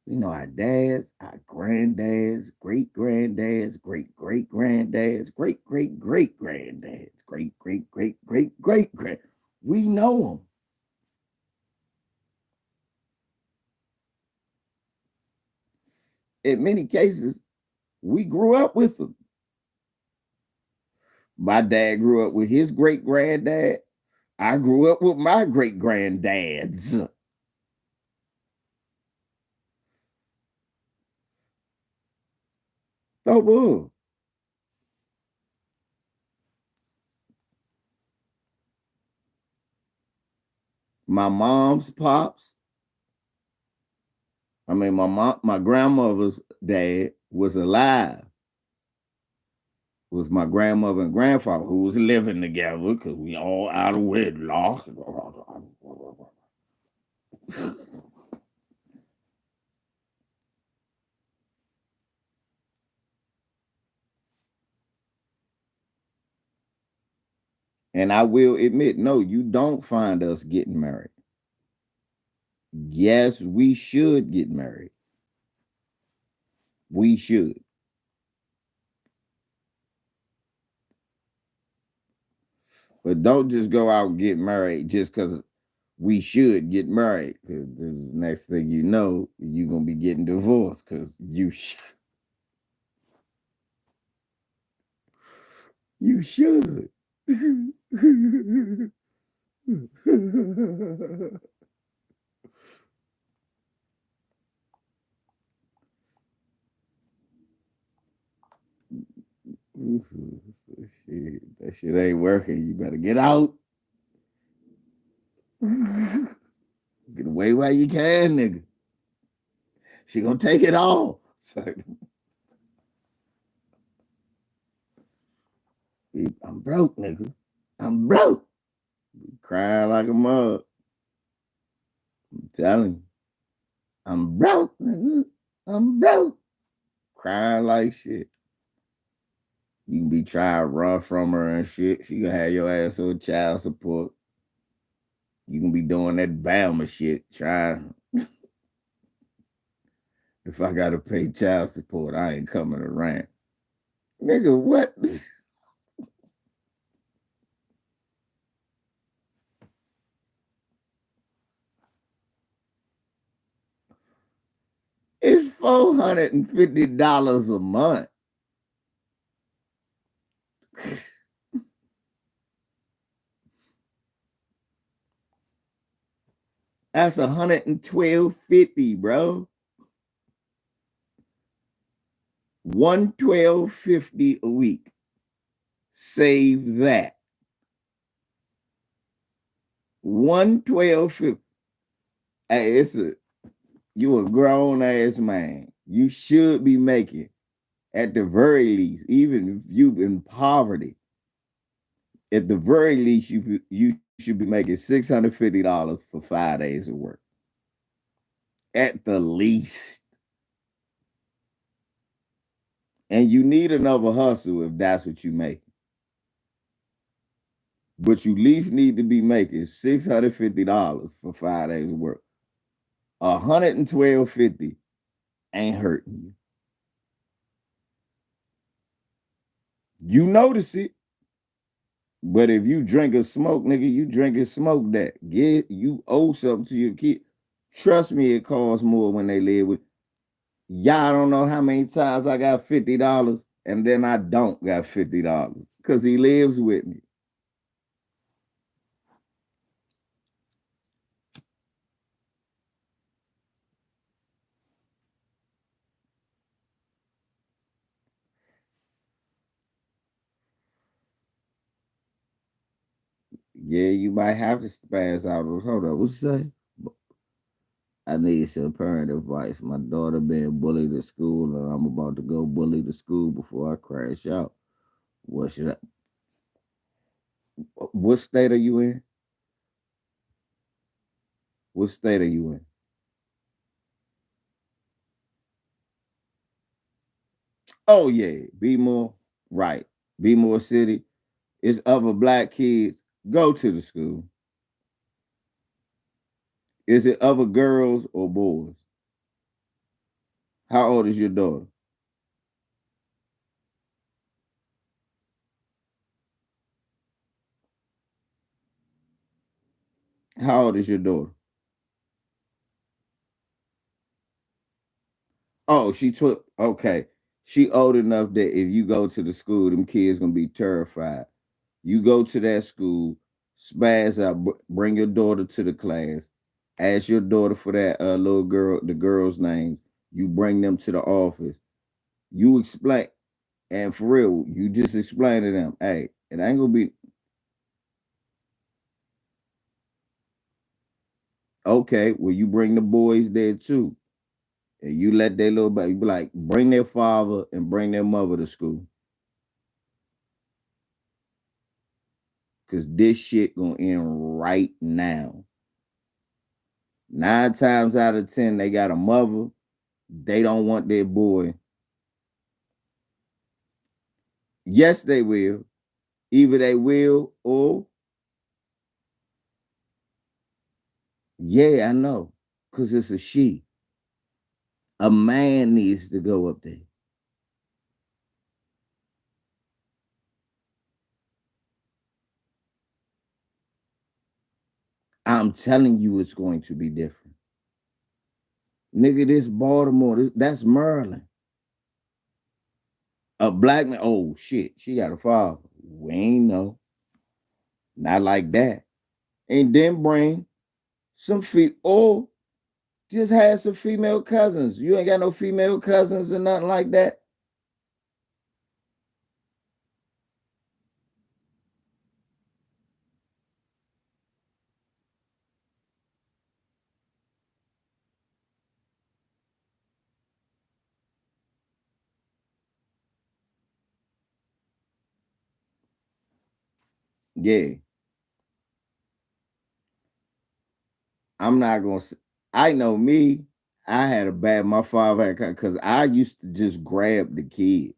We know our dads, our granddads, great granddads, great great granddads, great great great granddads, great great great great great grand. We know them. In many cases, we grew up with them. My dad grew up with his great granddad. I grew up with my great granddads. Oh, boy. My mom's pops. I mean, my grandmother's dad was alive. Was my grandmother and grandfather who was living together because we all out of wedlock. And I will admit, no, you don't find us getting married. Yes, we should get married. We should. But don't just go out and get married just because we should get married. Because the next thing you know, you're going to be getting divorced because you should. That shit ain't working. You better get out. Get away while you can, nigga. She gonna take it all. I'm broke, nigga. I'm broke. Crying like a mug. I'm telling you. I'm broke, nigga. I'm broke. Crying like shit. You can be trying to run from her and shit. She gonna have your ass on child support. You can be doing that Bama shit, trying. If I gotta pay child support, I ain't coming around. Nigga, what? It's $450 a month. That's $112.50, bro. $112.50 a week. Save that. $112.50. Hey, you a grown ass man. You should be making, at the very least, even if you in poverty, at the very least, you should be making $650 for 5 days of work. At the least. And you need another hustle if that's what you make. But you at least need to be making $650 for 5 days of work. $112.50 ain't hurting you. You notice it. But if you drink or smoke, nigga, you drink and smoke that. You owe something to your kid. Trust me, it costs more when they live with. Y'all don't know how many times I got $50 and then I don't got $50 because he lives with me. Yeah, you might have to spaz out. Hold on, what you say? I need some parent advice. My daughter being bullied at school, and I'm about to go bully the school before I crash out. What should I? What state are you in? What state are you in? Oh yeah, be more right. Be more city. It's other black kids. Go to the school. Is it other girls or boys? How old is your daughter? How old is your daughter? Oh, okay. She old enough that if you go to the school, them kids gonna be terrified. You go to that school, spaz out, bring your daughter to the class, ask your daughter for that little girl, the girl's names. You bring them to the office. You explain, and for real, you just explain to them, hey, it ain't gonna be okay. Well, you bring the boys there too. And you let their little baby be like, bring their father and bring their mother to school. Cause this shit gonna end right now. 9 times out of 10, they got a mother. They don't want their boy. Yes, they will. Either they will or yeah, I know. Cause it's a she. A man needs to go up there. I'm telling you, it's going to be different. Nigga, this Baltimore, that's Maryland. A black man, oh shit, she got a father. We ain't know. Not like that. And then bring some feet or just have some female cousins. You ain't got no female cousins or nothing like that. Yeah. I'm not gonna I know me, I had a bad my father had because I used to just grab the kid.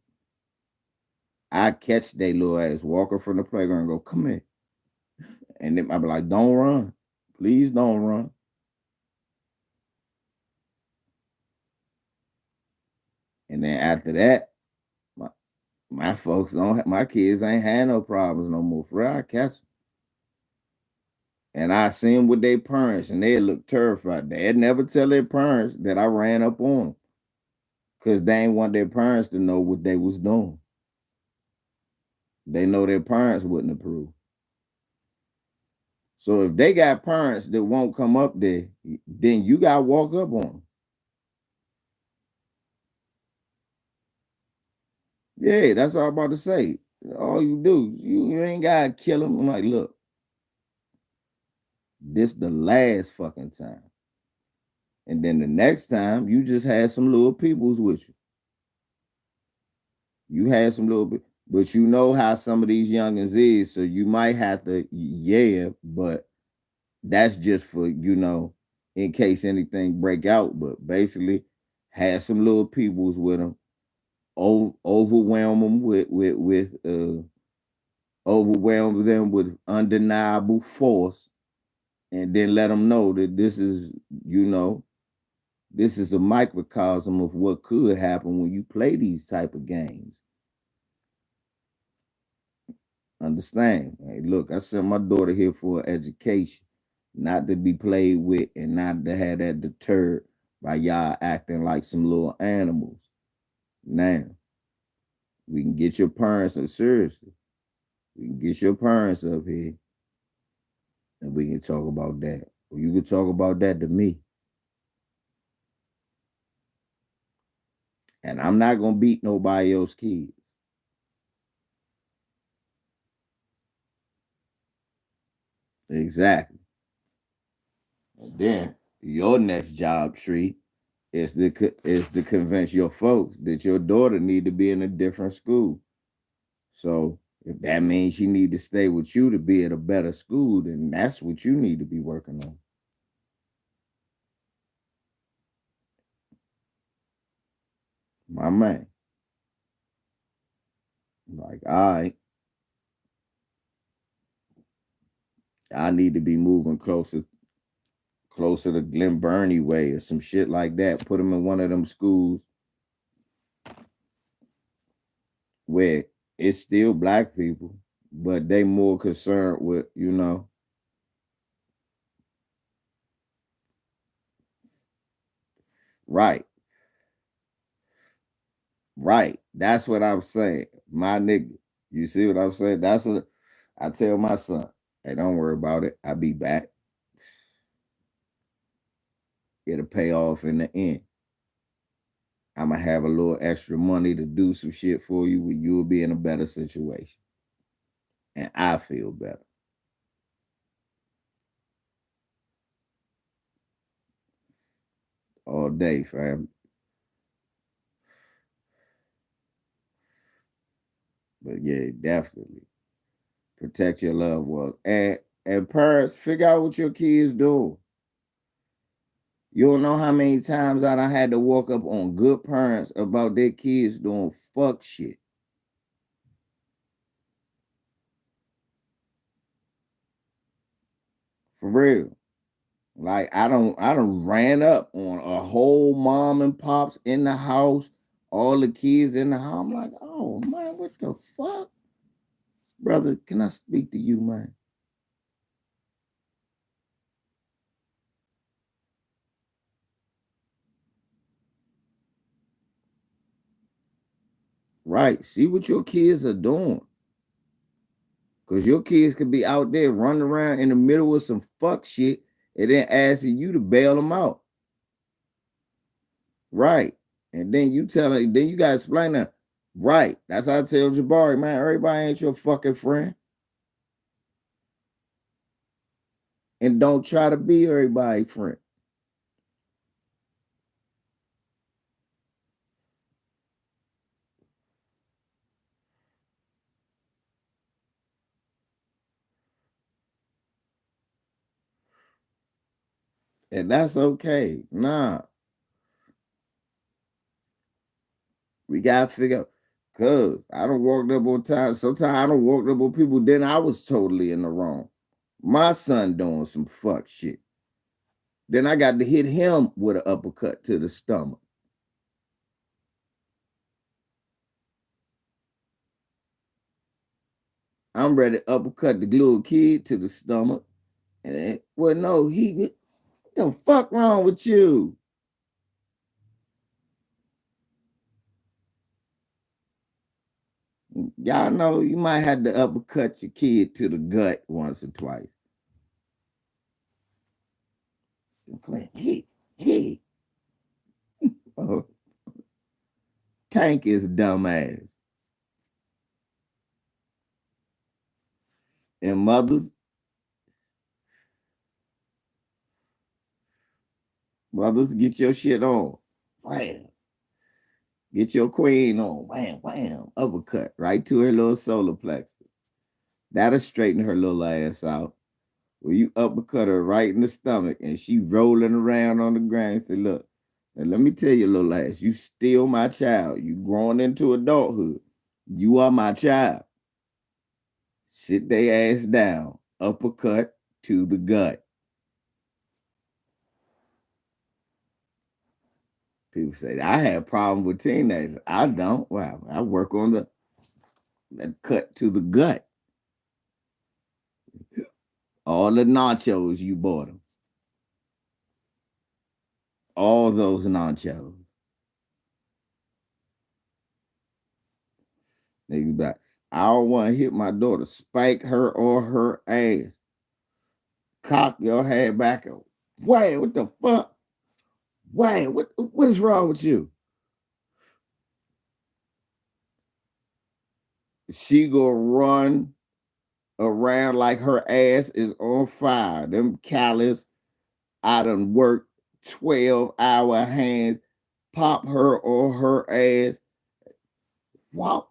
I catch they little ass walking from the playground and go, come here. And then I'd be like, don't run. Please don't run. And then after that, my, my folks don't my kids ain't had no problems no more. For real, I catch them. And I see them with their parents and they look terrified. They'd never tell their parents that I ran up on them. Because they ain't want their parents to know what they was doing. They know their parents wouldn't approve. So if they got parents that won't come up there, then you got to walk up on them. Yeah, that's all I'm about to say. All you do, you ain't got to kill them. I'm like, look, this the last fucking time. And then the next time, you just had some little peoples with you. You had some little bit, but you know how some of these youngins is, so you might have to, yeah, but that's just for, in case anything break out. But basically, had some little peoples with them, overwhelm them overwhelm them with undeniable force, and then let them know that you know, this is a microcosm of what could happen when you play these type of games. Understand? Hey, look, I sent my daughter here for education, not to be played with and not to have that deterred by y'all acting like some little animals. Now, we can get your parents up seriously. We can get your parents up here and we can talk about that. Or you can talk about that to me. And I'm not gonna beat nobody else's kids. Exactly. And then Your next job tree is to convince your folks that your daughter need to be in a different school. So if that means she need to stay with you to be at a better school, then that's what you need to be working on. My man. Like, all right, I need to be moving closer to Glen Burnie way or some shit like that. Put them in one of them schools where it's still black people, but they more concerned with, right, right. That's what I'm saying. My nigga. You see what I'm saying? That's what I tell my son. Hey, don't worry about it. I'll be back. It'll pay off in the end. I'm gonna have a little extra money to do some shit for you where you'll be in a better situation. And I feel better. All day, fam. But yeah, definitely protect your loved ones. And parents, figure out what your kids do. You don't know how many times I done had to walk up on good parents about their kids doing fuck shit. For real. Like I don't ran up on a whole mom and pops in the house, all the kids in the house. I'm like, oh man, what the fuck? Brother, can I speak to you, man? Right. See what your kids are doing. Cause your kids could be out there running around in the middle of some fuck shit and then asking you to bail them out. Right. And then you tell them, then you gotta explain that. Right. That's how I tell Jabari, man, everybody ain't your fucking friend. And don't try to be everybody's friend. And that's okay. Nah, we gotta figure out. Cause I don't walk up on time. Sometimes I don't walk up on people. Then I was totally in the wrong. My son doing some fuck shit. Then I got to hit him with an uppercut to the stomach. I'm ready to uppercut the little kid to the stomach. And then, well, no, what the fuck wrong with you? Y'all know you might have to uppercut your kid to the gut once or twice. He, oh, Tank is dumbass. And mothers, get your shit on. Wham. Get your queen on. Wham, wham. Uppercut right to her little solar plexus. That'll straighten her little ass out. Well, you uppercut her right in the stomach and she rolling around on the ground and say, look, now let me tell you, little ass, you still my child. You growing into adulthood. You are my child. Sit their ass down. Uppercut to the gut. People say, I have a problem with teenagers. I don't. Wow. I work on that cut to the gut. All the nachos you bought them. All those nachos. Nigga back. I don't want to hit my daughter. Spike her or her ass. Cock your head back. Wait, what the fuck? Wait, what is wrong with you? She gonna run around like her ass is on fire. Them callous, I done worked 12-hour hands, pop her or her ass, whop,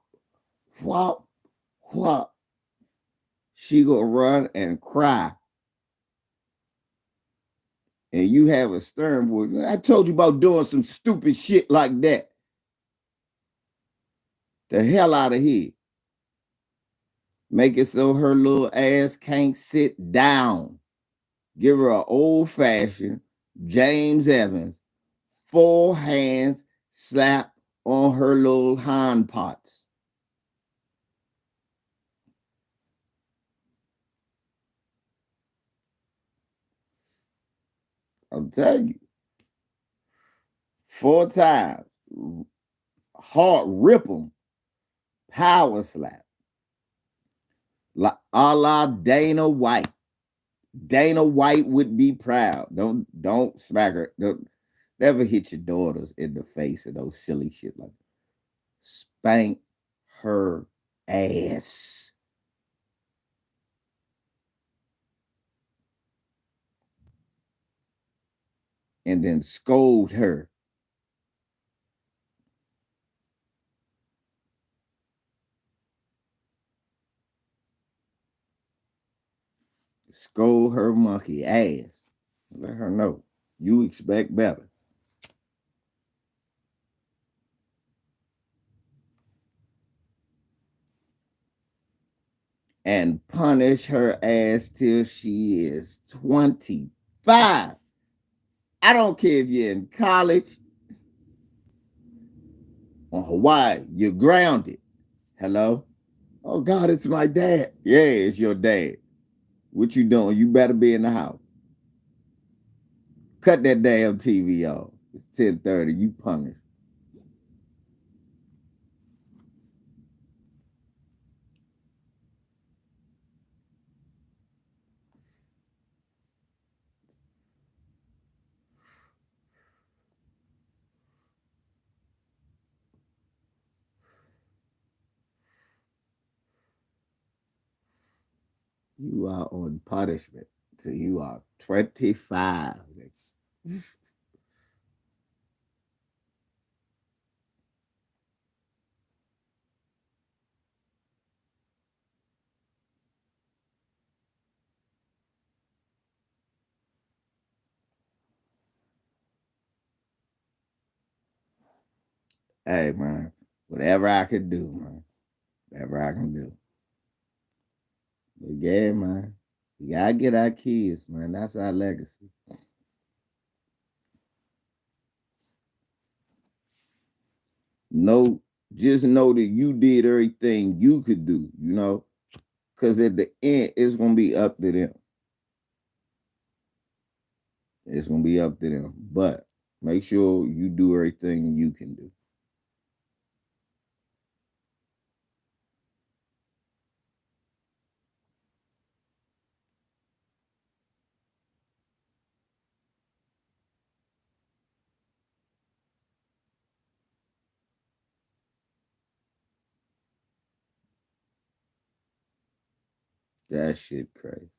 whop, whop. She gonna run and cry. And you have a stern voice. I told you about doing some stupid shit like that. The hell out of here. Make it so her little ass can't sit down. Give her an old-fashioned James Evans 4 hands slap on her little hind parts. I'm telling you. 4 times. Hard rip them. Power slap. A la Dana White. Dana White would be proud. Don't smack her. Don't never hit your daughters in the face of those silly shit like that. Spank her ass. And then scold her. Scold her monkey ass. Let her know you expect better. And punish her ass till she is 25. I don't care if you're in college or Hawaii, you're grounded. Hello? Oh God, it's my dad. Yeah, it's your dad. What you doing? You better be in the house. Cut that damn TV off. It's 10:30. You punished. You are on punishment till you are 25. Hey, man, whatever I can do, man. Whatever I can do. But yeah, man. We gotta get our kids, man. That's our legacy. No, just know that you did everything you could do, you know, because at the end, it's gonna be up to them. It's gonna be up to them. But make sure you do everything you can do. That shit crazy.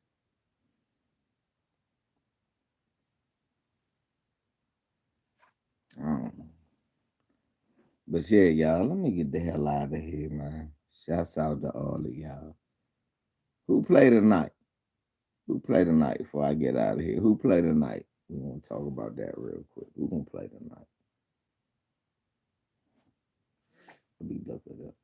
I don't know. But yeah, y'all, let me get the hell out of here, man. Shouts out to all of y'all. Who played tonight? Who played tonight before I get out of here? Who played tonight? We want to talk about that real quick. Who gonna play tonight? Let me look it up.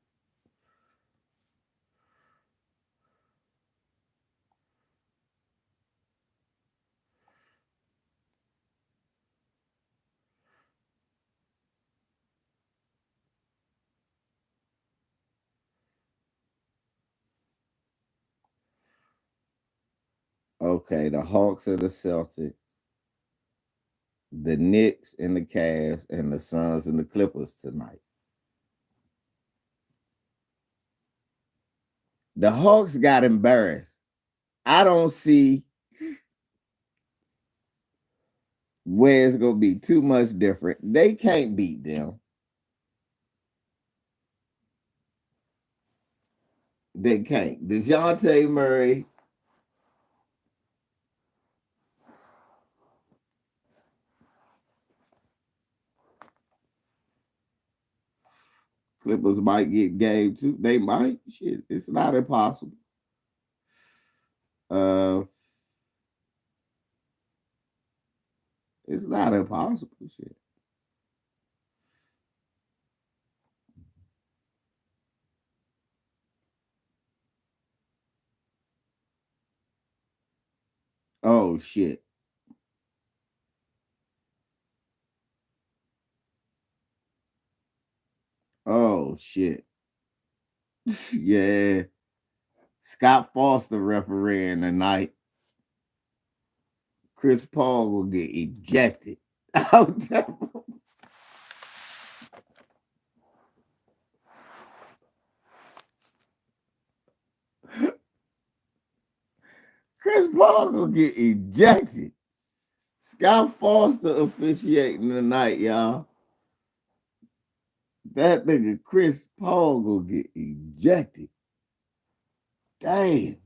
Okay, the Hawks and the Celtics, the Knicks and the Cavs, and the Suns and the Clippers tonight. The Hawks got embarrassed. I don't see where it's gonna be too much different. They can't beat them. They can't. DeJounte Murray. Clippers might get game 2. They might. Shit, it's not impossible. It's not impossible. Shit. Oh shit. Oh shit. Yeah. Scott Foster refereeing tonight. Chris Paul will get ejected. Chris Paul will get ejected. Scott Foster officiating tonight, y'all. That nigga Chris Paul will get ejected. Damn.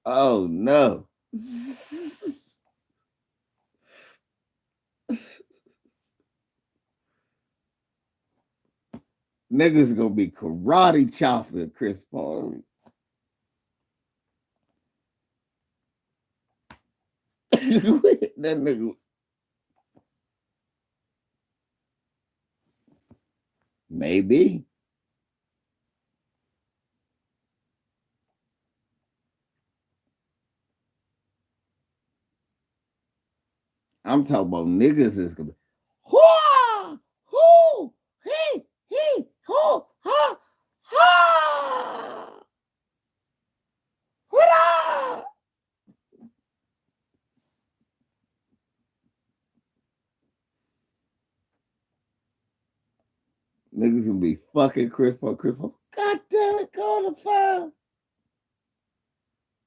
Oh no. Niggas gonna be karate chopping Chris Paul. That nigga. Maybe. I'm talking about niggas is gonna be hoo, hoo, he, hoo, ha, ha, hoo. Niggas gonna be fucking Chris Paul. Chris Paul. God damn it, call the foul.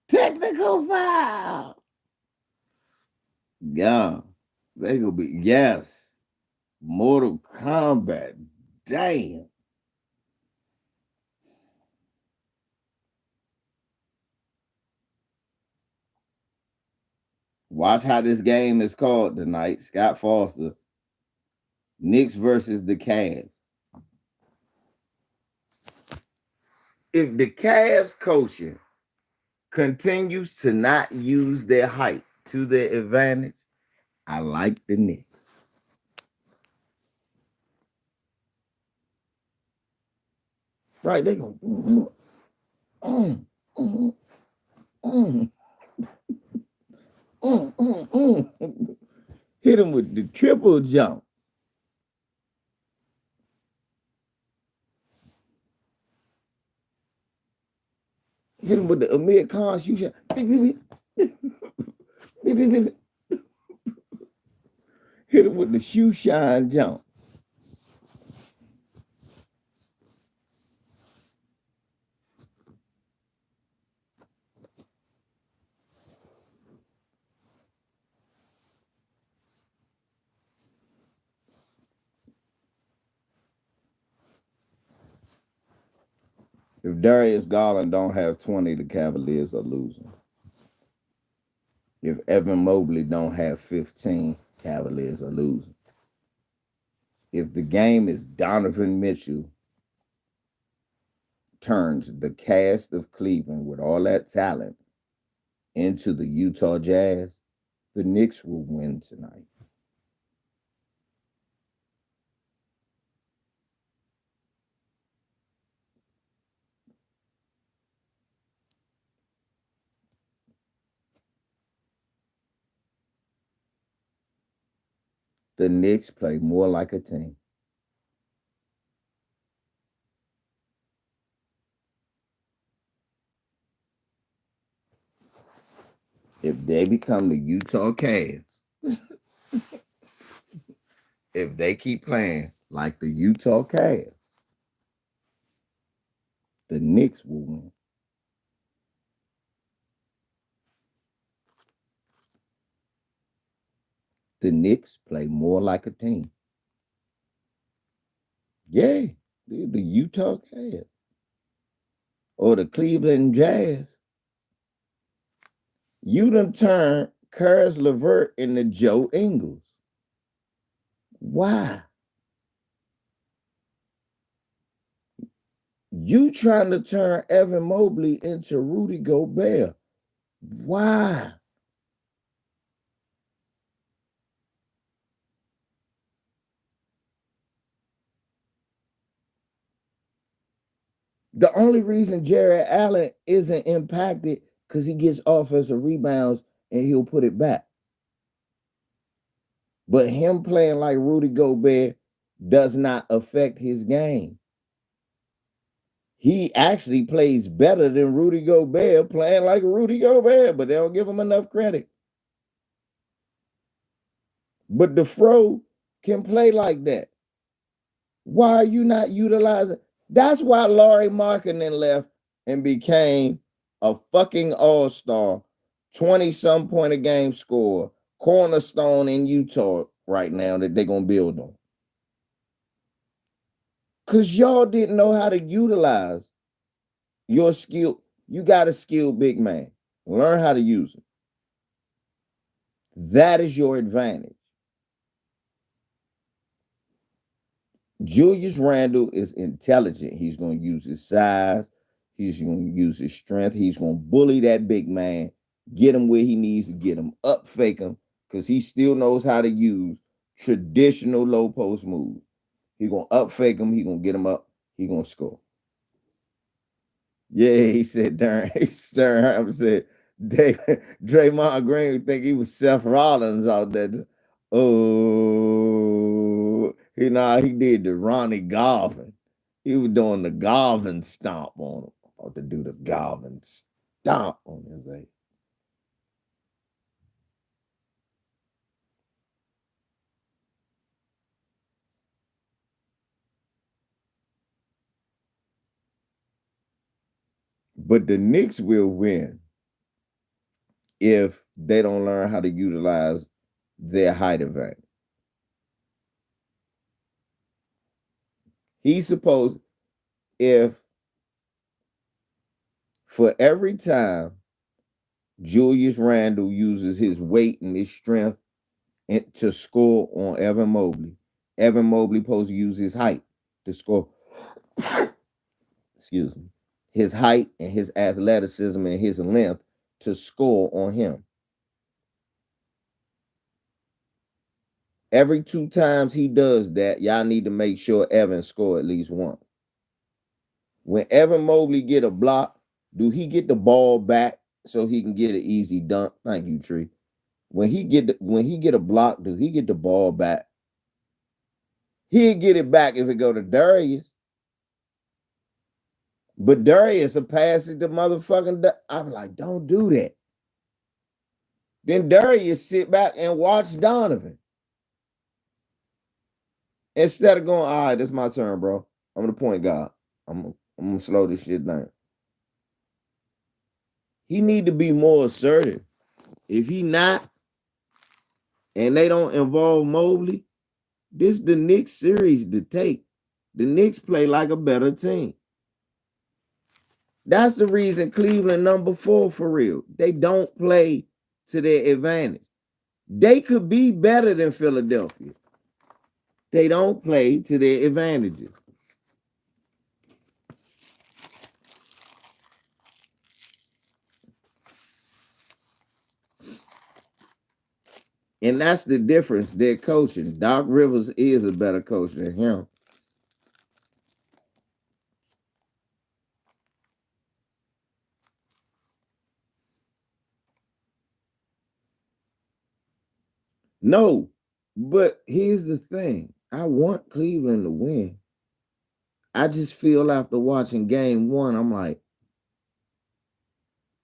Technical foul. Yeah. They gonna be, yes. Mortal Kombat. Damn. Watch how this game is called tonight. Scott Foster. Knicks versus the Cavs. If the Cavs coaching continues to not use their height to their advantage, I like the Knicks. Right, they gonna hit him with the triple jump. Hit him with the Amir Khan shoe shot. Hit him with the shoe shine jump. If Darius Garland don't have 20, the Cavaliers are losing. If Evan Mobley don't have 15, Cavaliers are losing. If the game is Donovan Mitchell turns the cast of Cleveland with all that talent into the Utah Jazz, the Knicks will win tonight. The Knicks play more like a team. If they become the Utah Cavs, if they keep playing like the Utah Cavs, the Knicks will win. The Knicks play more like a team. Yeah, the Utah Cavs or the Cleveland Jazz. You done turn Caris LeVert into Joe Ingles. Why? You trying to turn Evan Mobley into Rudy Gobert. Why? The only reason Jared Allen isn't impacted because he gets offensive rebounds and he'll put it back. But him playing like Rudy Gobert does not affect his game. He actually plays better than Rudy Gobert playing like Rudy Gobert, but they don't give him enough credit. But the Fro can play like that. Why are you not utilizing? That's why Laurie Markkinen left and became a fucking all-star, 20-some point a game scorer, cornerstone in Utah right now that they're going to build on. Because y'all didn't know how to utilize your skill. You got a skilled big man. Learn how to use it. That is your advantage. Julius Randle is intelligent. He's going to use his size. He's going to use his strength. He's going to bully that big man, get him where he needs to get him, up fake him, because he still knows how to use traditional low post moves. He's going to up fake him. He's going to get him up. He's going to score. Yeah, he said, Darren said, Draymond Green would think he was Seth Rollins out there. Oh, he did the Ronnie Garvin. He was doing the Garvin stomp on him. About to do the Garvin stomp on his ass. But the Knicks will win if they don't learn how to utilize their height advantage. He's supposed, if for every time Julius Randle uses his weight and his strength to score on Evan Mobley supposed to use his height to score. Excuse me. His height and his athleticism and his length to score on him. Every 2 times he does that, y'all need to make sure Evan score at least one. When Evan Mobley get a block, do he get the ball back so he can get an easy dunk? Thank you, Tree. When he get a block, do he get the ball back? He'll get it back if it go to Darius. But Darius will pass it to motherfucking. I'm like, don't do that. Then Darius sit back and watch Donovan. Instead of going, all right, that's my turn, bro. I'm the point guard. I'm gonna slow this shit down. He need to be more assertive. If he not, and they don't involve Mobley, this is the Knicks series to take. The Knicks play like a better team. That's the reason Cleveland number 4 for real. They don't play to their advantage. They could be better than Philadelphia. They don't play to their advantages. And that's the difference. Their coaching. Doc Rivers is a better coach than him. No, but here's the thing. I want Cleveland to win. I just feel after watching game 1, I'm like,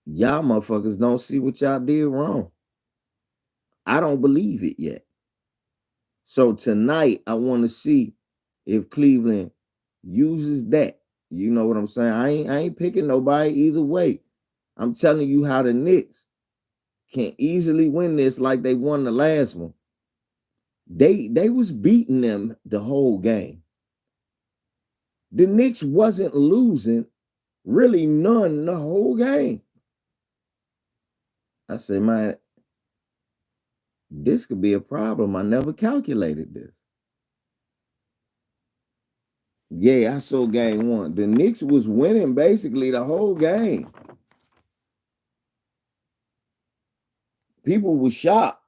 y'all motherfuckers don't see what y'all did wrong. I don't believe it yet. So tonight, I want to see if Cleveland uses that. You know what I'm saying? I ain't picking nobody either way. I'm telling you how the Knicks can easily win this like they won the last one. They was beating them the whole game. The Knicks wasn't losing really none the whole game. I said, man, this could be a problem. I never calculated this. Yeah, I saw game one. The Knicks was winning basically the whole game. People were shocked.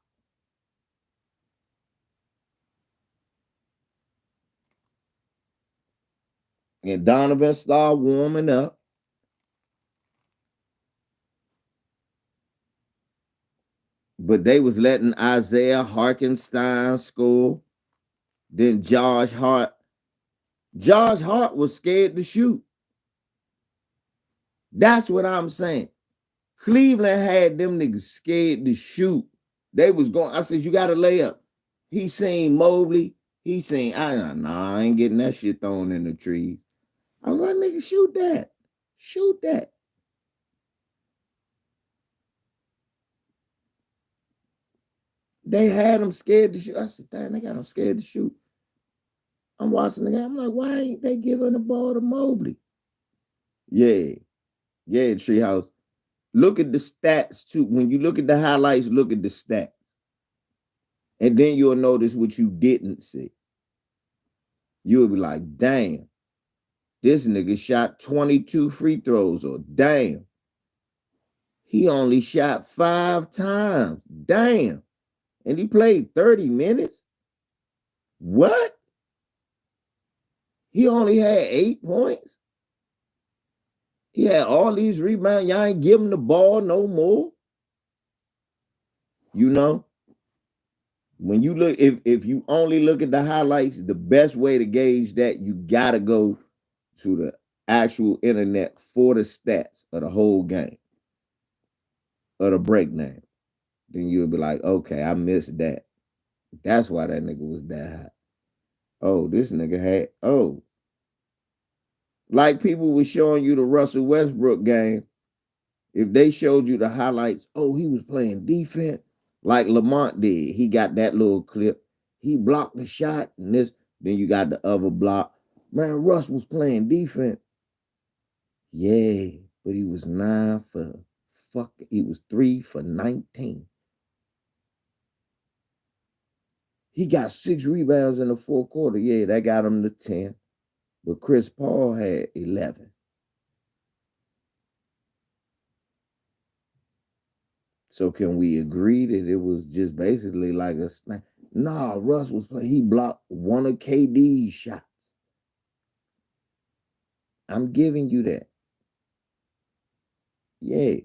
And Donovan started warming up. But they was letting Isaiah Harkenstein score. Then Josh Hart. Josh Hart was scared to shoot. That's what I'm saying. Cleveland had them niggas scared to shoot. They was going. I said, you got to lay up. He seen Mobley. He seen, I ain't getting that shit thrown in the trees. I was like, nigga, shoot that. Shoot that. They had him scared to shoot. I said, damn, they got him scared to shoot. I'm watching the game. I'm like, why ain't they giving the ball to Mobley? Yeah. Yeah, Treehouse. Look at the stats, too. When you look at the highlights, look at the stats. And then you'll notice what you didn't see. You'll be like, damn, this nigga shot 22 free throws, or damn, he only shot 5 times. Damn. And he played 30 minutes? What? He only had 8 points? He had all these rebounds. Y'all ain't give him the ball no more? You know? When you look, if you only look at the highlights, the best way to gauge that, you gotta go to the actual internet for the stats of the whole game, of the breakdown. Then you'll be like, okay, I missed that. That's why that nigga was that high. Oh, this nigga had, like people were showing you the Russell Westbrook game. If they showed you the highlights, he was playing defense like Lamont did. He got that little clip. He blocked the shot, and this. Then you got the other block. Man, Russ was playing defense. Yeah, but he was 3 for 19. He got 6 rebounds in the fourth quarter. Yeah, that got him to 10. But Chris Paul had 11. So can we agree that it was just basically like a snap? Nah, Russ was playing. He blocked one of KD's shots. I'm giving you that. Yeah,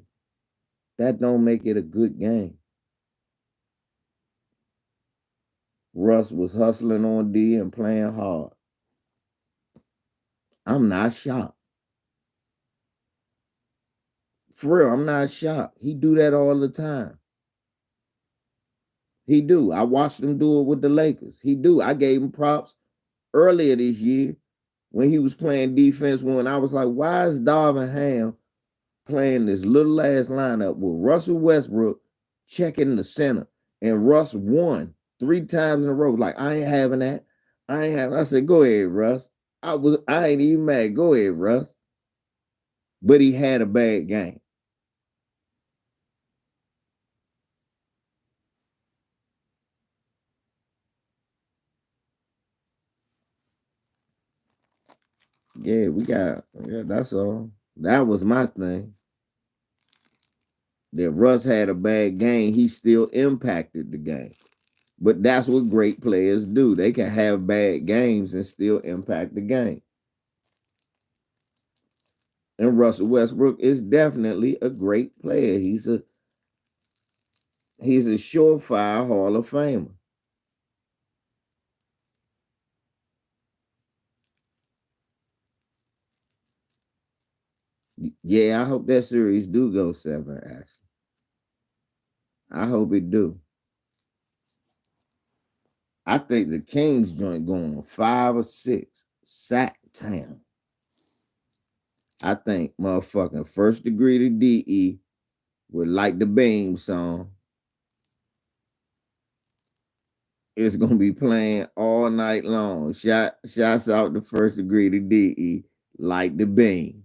that don't make it a good game. Russ was hustling on D and playing hard. I'm not shocked. For real, I'm not shocked. He do that all the time. He do. I watched him do it with the Lakers. He do. I gave him props earlier this year when he was playing defense, when I was like, why is Darvin Ham playing this little ass lineup with Russell Westbrook checking the center? And Russ won 3 times in a row. Like, I ain't having that. I said, go ahead, Russ. I ain't even mad. Go ahead, Russ. But he had a bad game. Yeah, that's all. That was my thing. That Russ had a bad game, he still impacted the game. But that's what great players do. They can have bad games and still impact the game. And Russell Westbrook is definitely a great player. He's a surefire Hall of Famer. Yeah, I hope that series do go 7, actually. I hope it do. I think the Kings joint going 5 or 6. Sack town. I think motherfucking First Degree to DE would like the Beam song. It's gonna be playing all night long. Shots out the first degree to DE, like the beam.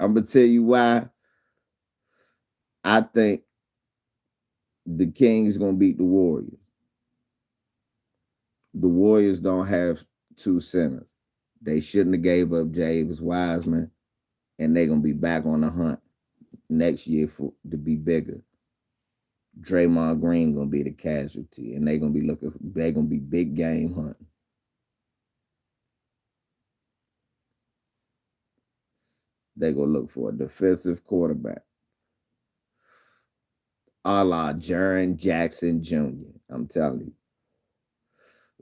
I'm gonna tell you why I think the Kings gonna beat the Warriors. The Warriors don't have two centers. They shouldn't have gave up James Wiseman, and they're gonna be back on the hunt next year for to be bigger. Draymond Green gonna be the casualty, and they're gonna be looking. They're gonna be big game hunting. They're gonna look for a defensive quarterback, a la Jaren Jackson Jr. I'm telling you,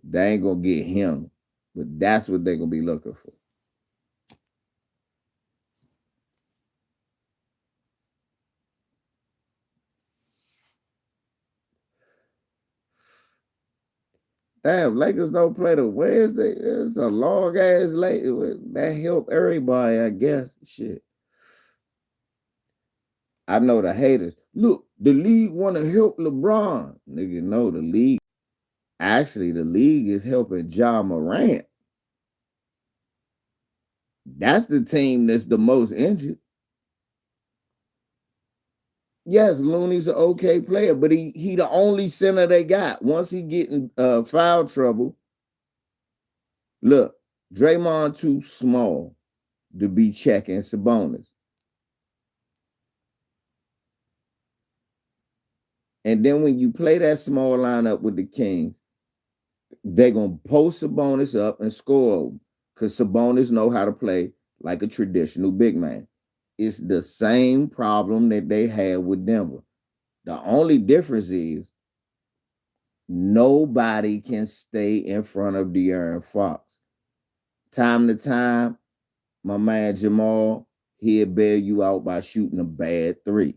they ain't gonna get him, but that's what they're gonna be looking for. Damn, Lakers don't play the Wednesday. It's a long ass late. That help everybody, I guess. Shit. I know the haters. Look, the league want to help LeBron. Nigga, no, the league. Actually, the league is helping Ja Morant. That's the team that's the most injured. Yes, Looney's an okay player, but he the only center they got. Once he get in foul trouble, look, Draymond too small to be checking Sabonis. And then when you play that small lineup with the Kings, they're going to post Sabonis up and score because Sabonis know how to play like a traditional big man. It's the same problem that they had with Denver. The only difference is nobody can stay in front of De'Aaron Fox. Time to time, my man Jamal, he'll bail you out by shooting a bad three.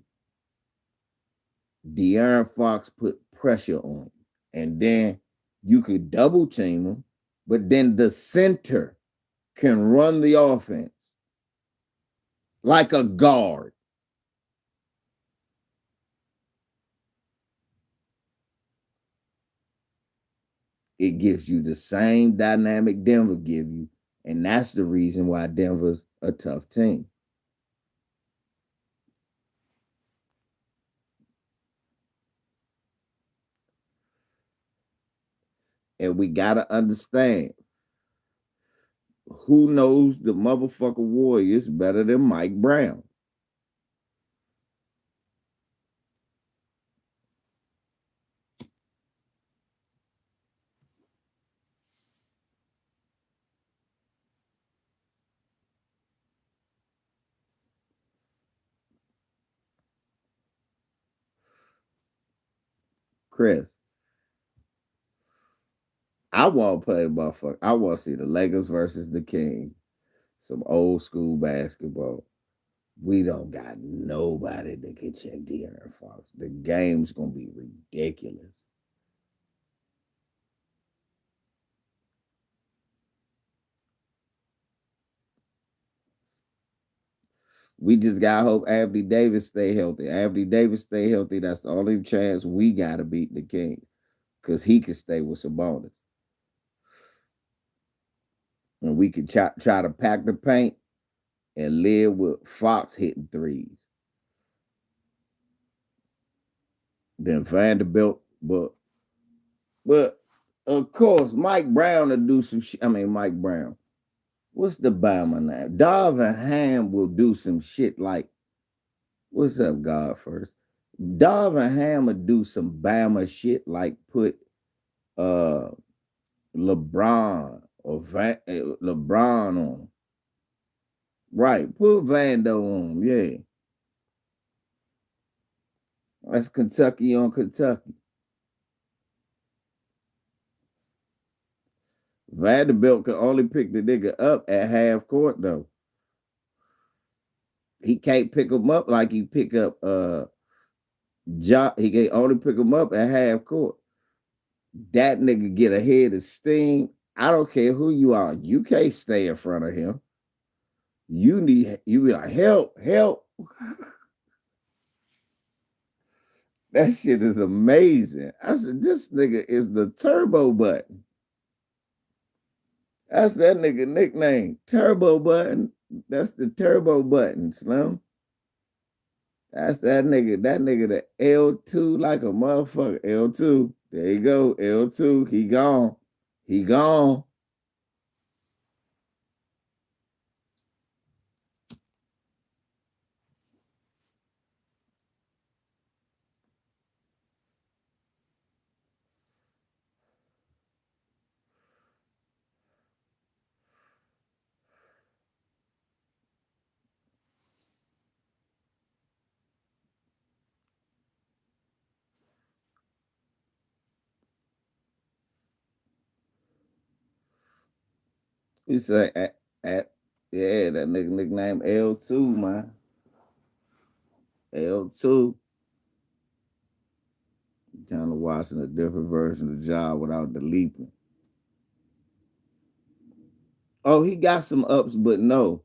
De'Aaron Fox put pressure on you. And then you could double team him, but then the center can run the offense like a guard. It gives you the same dynamic Denver give you, and that's the reason why Denver's a tough team. And we gotta understand who knows the motherfucker Warriors better than Mike Brown. Chris, I want to play the motherfucker. I want to see the Lakers versus the Kings. Some old school basketball. We don't got nobody that can check De'Aaron Fox. The game's gonna be ridiculous. We just gotta hope Anthony Davis stay healthy. Anthony Davis stay healthy. That's the only chance we gotta beat the Kings because he can stay with Sabonis, and we can try to pack the paint and live with Fox hitting threes. Then Vanderbilt, but of course Mike Brown will do some shit. I mean Mike Brown. What's the Bama name? Darvin Ham will do some shit like, what's up, God first? Darvin Ham will do some Bama shit like put uh LeBron LeBron on him. Right, put Vando on him, yeah. That's Kentucky on Kentucky. Vanderbilt could only pick the nigga up at half court though. He can't pick him up like he pick up he can only pick him up at half court. that nigga get a head of steam. I don't care who you are. You can't stay in front of him. You be like, help, help. That shit is amazing. I said, this nigga is the turbo button. That's that nigga nickname. Turbo button. That's the turbo button, Slim. That's that nigga. That nigga the L2 like a motherfucker. L2. There you go. L2. He gone. He gone. You say yeah, that nigga nickname L2, man. L2. Kind of watching a different version of the job without the leaping. Oh, he got some ups, but no,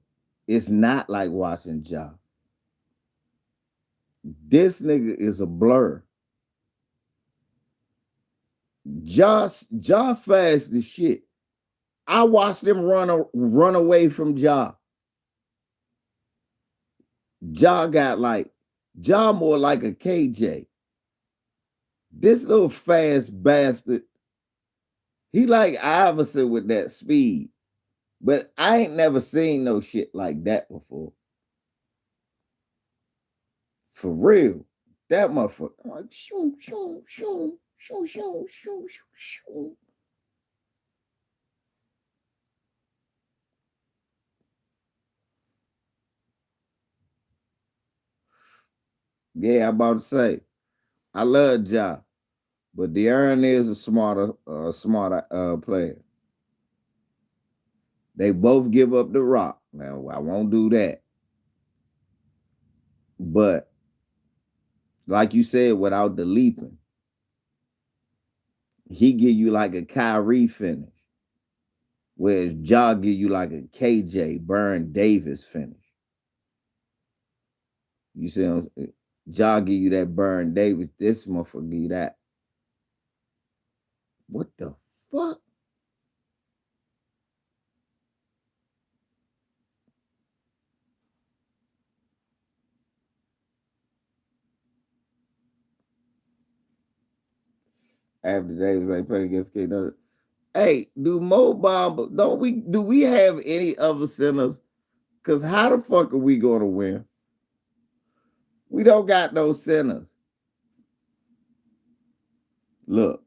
it's not like watching Ja. This nigga is a blur. Ja fast as shit. I watched him run away from Ja. Ja got like Ja more like a KJ. This little fast bastard, he like Iverson with that speed. But I ain't never seen no shit like that before. For real. That motherfucker. Like, shoo, shoo, shoo, shoo, shoo, shoo, shoo, shoo. Yeah, I'm about to say, I love Ja, but De'Aaron is a smarter player. They both give up the rock. Now, I won't do that. But like you said, without the leaping, he give you like a Kyrie finish. Whereas Ja give you like a KJ Burn Davis finish. You see him? Ja give you that Burn Davis. This motherfucker give you that. What the fuck? After Davis ain't playing against KW. Hey, do we have any other centers? Cause how the fuck are we gonna win? We don't got no centers. Look,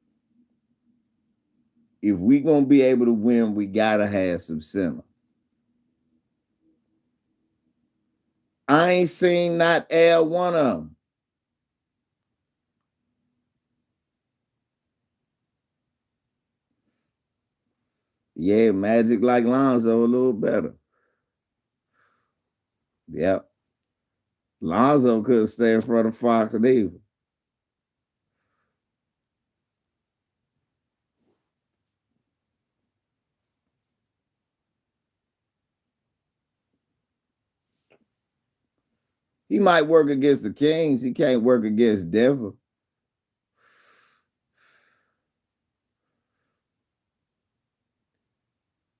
if we gonna be able to win, we gotta have some centers. I ain't seen not L one of them. Yeah, Magic like Lonzo a little better. Yep. Lonzo couldn't stay in front of Fox and either. He might work against the Kings. He can't work against Denver.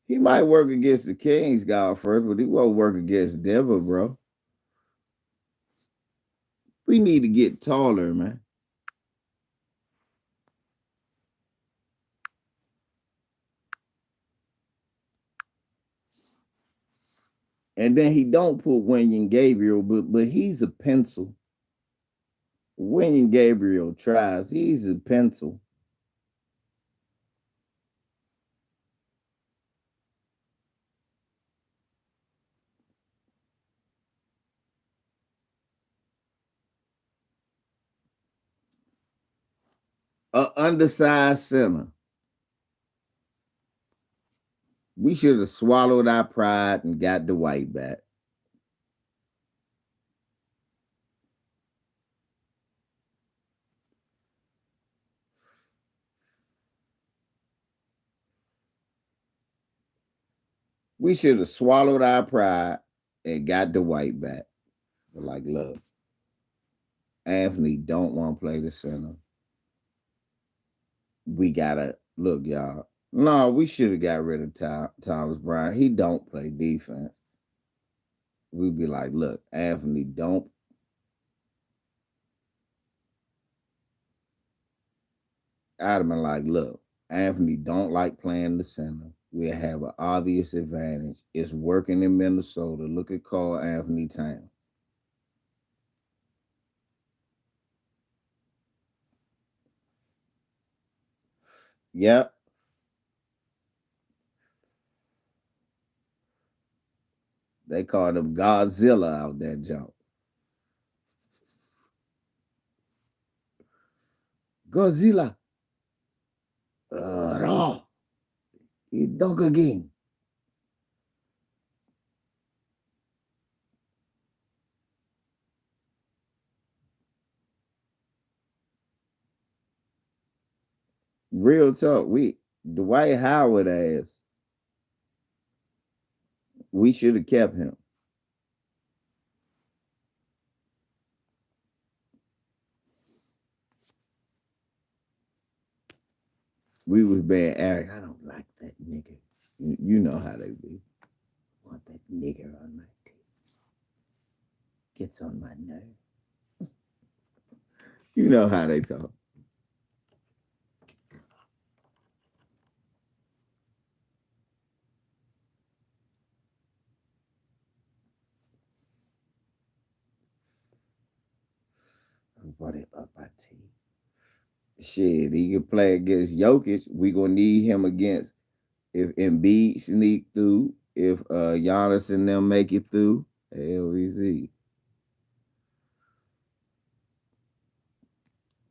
He might work against the Kings, God first, but he won't work against Denver, bro. We need to get taller, man. And then he don't put William Gabriel, but he's a pencil. William Gabriel tries. He's a pencil. A undersized center. We should have swallowed our pride and got the white back. We should have swallowed our pride and got Dwight back. But like, look, Anthony don't want to play the center. We gotta look, y'all. No, we should have got rid of Thomas Bryant. He don't play defense. We'd be like, look, Anthony don't. I'd have been like, look, Anthony don't like playing the center. We have an obvious advantage. It's working in Minnesota. Look at Carl Anthony Town. Yep. They called him Godzilla out that jump. Godzilla. Raw. He dog again. Real talk. Dwight Howard ass. We should have kept him. We was being arrogant. I don't like that nigga. You know how they be. I want that nigger on my team. Gets on my nerve. You know how they talk. Everybody up my team. Shit, he can play against Jokic. We gonna need him against if Embiid sneak through, if Giannis and them make it through. LVZ.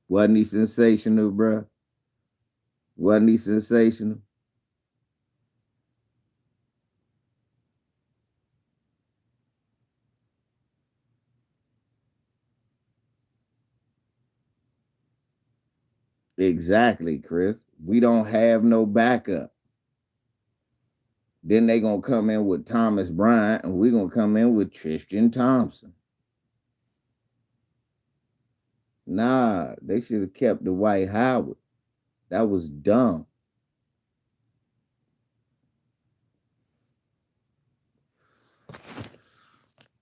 Wasn't he sensational, bruh? Wasn't he sensational? Exactly, Chris. We don't have no backup. Then they gonna come in with Thomas Bryant, and we gonna come in with Tristan Thompson. Nah, they should have kept Dwight Howard. That was dumb.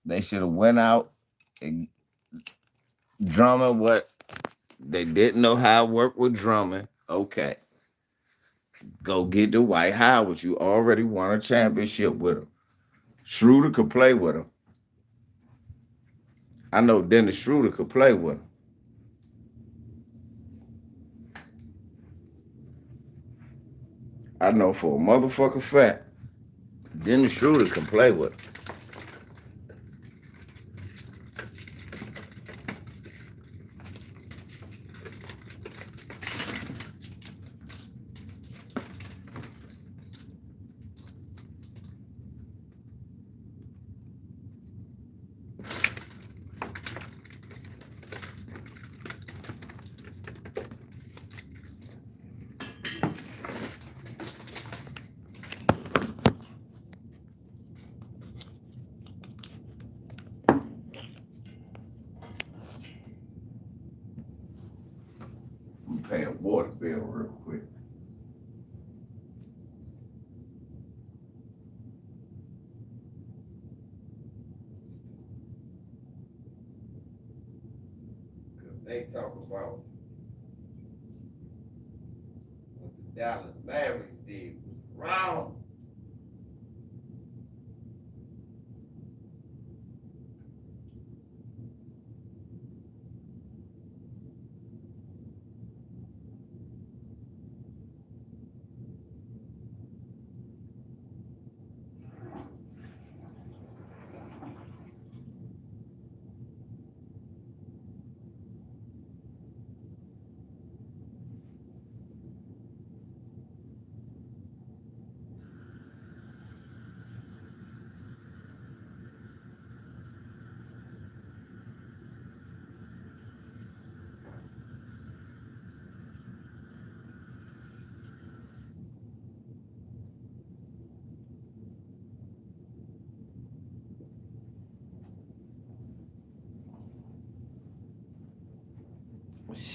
They should have went out and Drummond what they didn't know how to work with Drummond. Okay. Go get Dwight Howard. You already won a championship with him. Schroeder could play with him. I know Dennis Schroeder could play with him. I know for a motherfucker fact, Dennis Schroeder can play with him. I'm paying a water bill real quick. They talk about what the Dallas Mavericks did was wrong.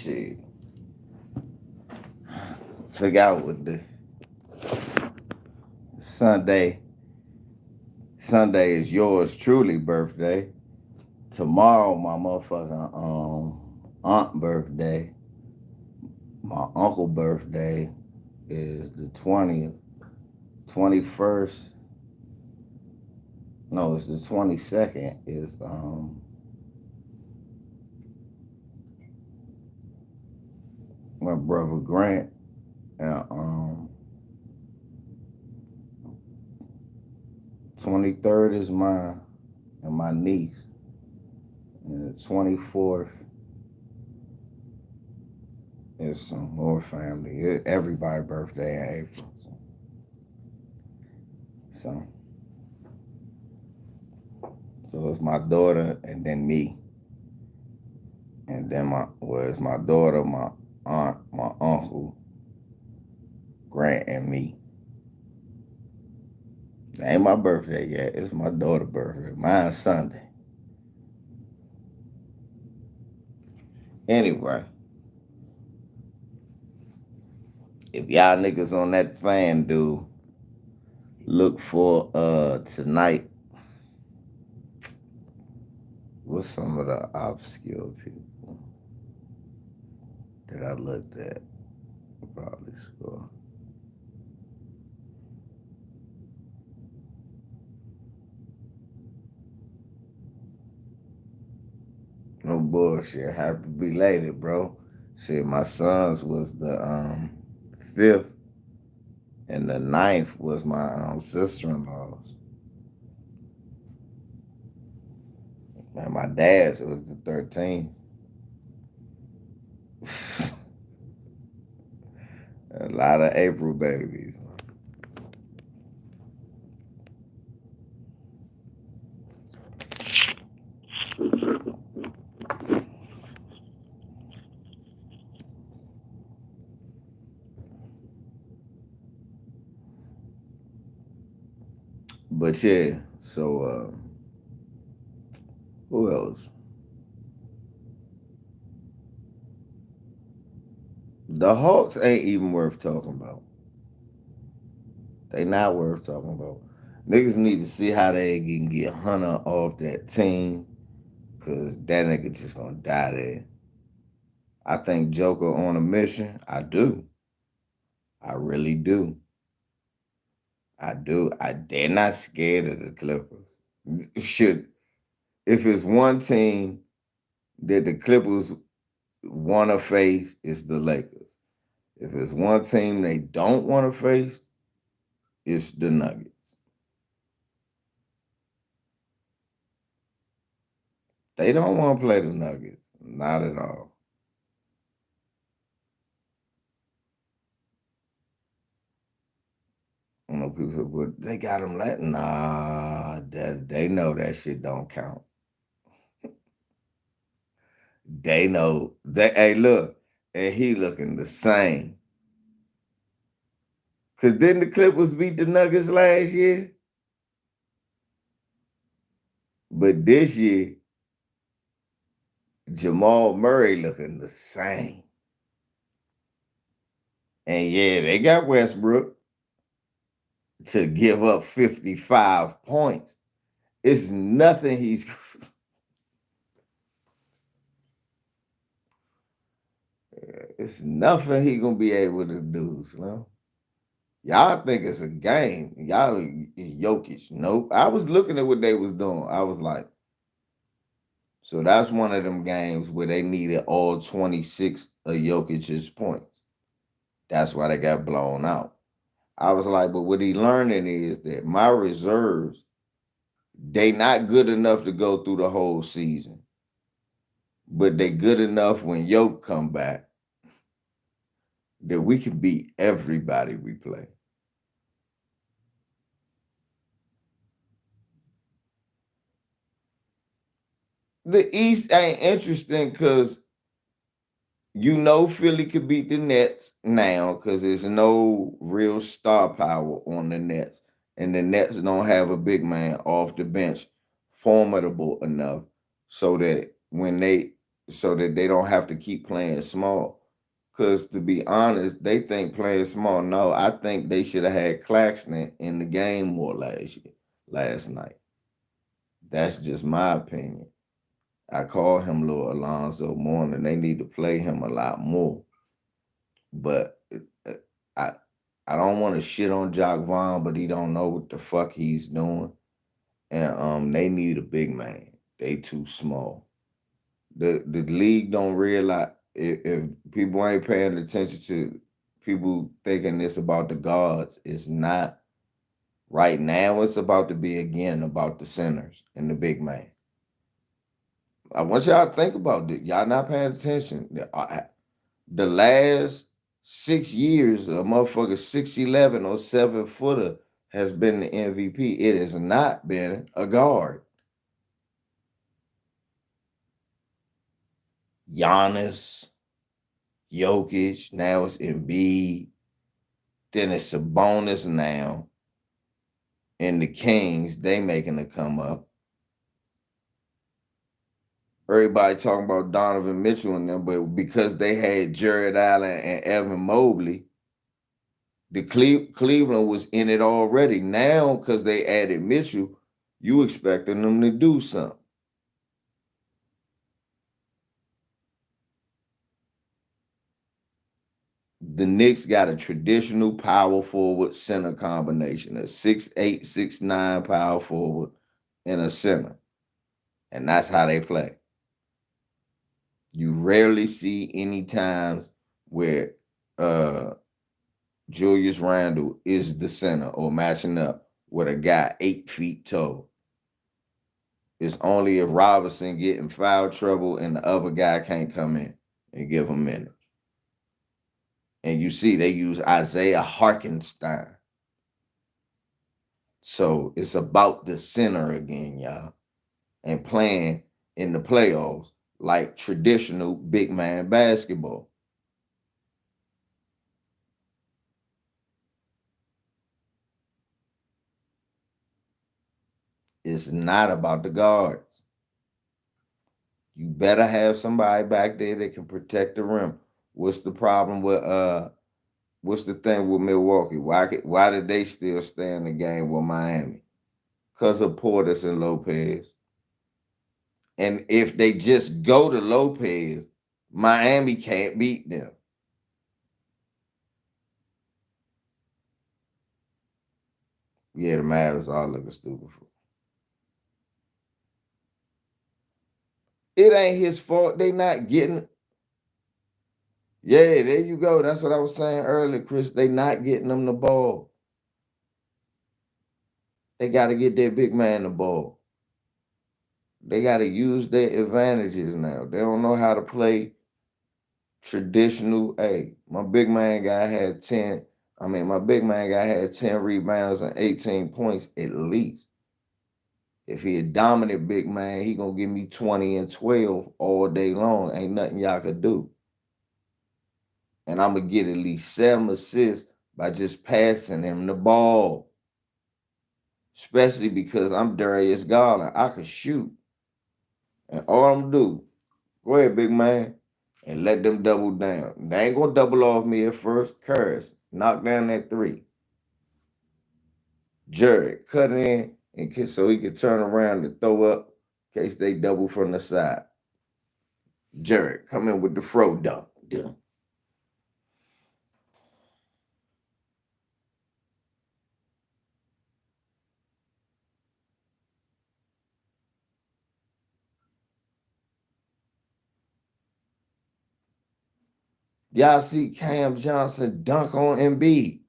shit. Figure out what the Sunday is yours truly birthday. Tomorrow my motherfucking aunt birthday. My uncle birthday is the 20th. 21st. No, it's the 22nd. Is my brother Grant, and 23rd is mine and my niece, and the 24th is some more family. Everybody's birthday in April. So it's my daughter and then me, and then it's my daughter, my aunt, my uncle, Grant, and me. It ain't my birthday yet. It's my daughter's birthday. Mine's Sunday. Anyway, if y'all niggas on that FanDuel, look for tonight. What's some of the obscure people that I looked at? Probably score. No bullshit. Happy belated, bro. Shit, my son's was the 5th, and the 9th was my sister-in-law's. And my dad's was the 13th. A lot of April babies. But yeah, so who else? The Hawks ain't even worth talking about. They not worth talking about. Niggas need to see how they can get Hunter off that team, because that nigga just gonna die there. I think Joker on a mission. I do. I really do. I do. They're not scared of the Clippers. If it's one team that the Clippers want to face, it's the Lakers. If it's one team they don't want to face, it's the Nuggets. They don't want to play the Nuggets. Not at all. I know people say, but they got them like, nah, they know that shit don't count. They know that, hey, look, and he looking the same. Because didn't the Clippers beat the Nuggets last year? But this year, Jamal Murray looking the same. And yeah, they got Westbrook to give up 55 points. It's nothing he's... It's nothing he gonna be able to do, Slim. Y'all think it's a game. Y'all Jokic. Nope. I was looking at what they was doing. I was like, so that's one of them games where they needed all 26 of Jokic's points. That's why they got blown out. I was like, but what he learning is that my reserves, they not good enough to go through the whole season. But they good enough when Yoke come back that we can beat everybody we play. The East ain't interesting because Philly could beat the Nets now because there's no real star power on the Nets. And the Nets don't have a big man off the bench formidable enough so that when they so that they don't have to keep playing small. Because to be honest, they think playing small. No, I think they should have had Claxton in the game more last night. That's just my opinion. I call him Lil Alonzo Mourning. They need to play him a lot more. But uh, I I don't want to shit on Jock Vaughn, but he don't know what the fuck he's doing. And they need a big man. They too small. The league don't realize if people ain't paying attention to people thinking it's about the guards. It's not. Right now, it's about to be again about the centers and the big man. I want y'all to think about this. Y'all not paying attention. The last 6 years, a motherfucker 6'11" or 7-footer has been the MVP. It has not been a guard. Giannis, Jokic, now it's Embiid, then it's Sabonis now. And the Kings, they making a come up. Everybody talking about Donovan Mitchell and them, but because they had Jared Allen and Evan Mobley, the Cleveland was in it already. Now, because they added Mitchell, you expecting them to do something. The Knicks got a traditional power forward center combination, a 6'8", 6'9" power forward and a center. And that's how they play. You rarely see any times where Julius Randle is the center or matching up with a guy 8 feet tall. It's only if Robinson get in foul trouble and the other guy can't come in and give him minutes. And you see they use Isaiah Harkenstein. So it's about the center again, y'all. And playing in the playoffs like traditional big man basketball. It's not about the guards. You better have somebody back there that can protect the rim. What's the problem with what's the thing with Milwaukee? Why did they still stay in the game with Miami? Because of Portis and Lopez. And if they just go to Lopez, Miami can't beat them. Yeah, the Mavs are looking stupid. It ain't his fault. They not getting. Yeah, there you go. That's what I was saying earlier, Chris. They not getting them the ball. They got to get their big man the ball. They got to use their advantages now. They don't know how to play traditional. Hey, my big man guy had 10. My big man guy had 10 rebounds and 18 points at least. If he a dominant big man, he gonna give me 20 and 12 all day long. Ain't nothing y'all could do. And I'm gonna get at least 7 assists by just passing him the ball. Especially because I'm Darius Garland. I could shoot. And all I'm gonna do, go ahead, big man, and let them double down. They ain't gonna double off me at first. Curse. Knock down that 3. Jared, cut in so he could turn around and throw up in case they double from the side. Jared, come in with the fro dunk. Yeah. Y'all see Cam Johnson dunk on Embiid.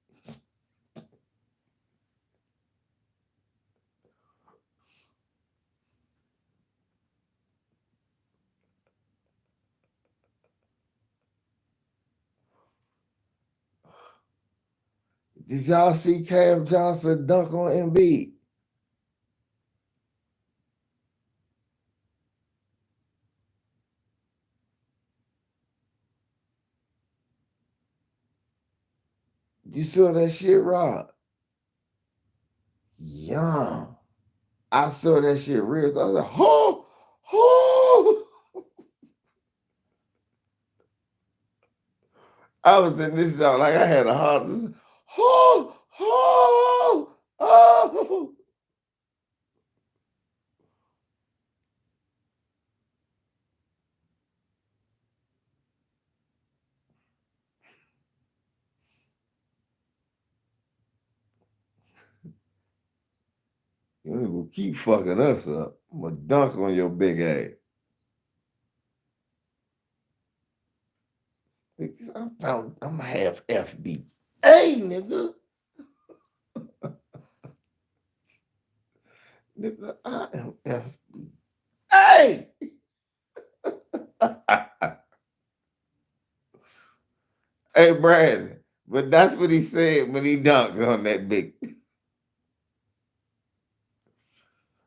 Did y'all see Cam Johnson dunk on Embiid? You saw that shit, Rob? Yeah. I saw that shit real. I was like, oh. I was in this joint like I had a heart. Oh, oh, oh. You will keep fucking us up. I'm gonna dunk on your big ass. I'm half FB. Hey, nigga. Nigga, I am FB. Hey! Hey, Brandon. But that's what he said when he dunked on that big.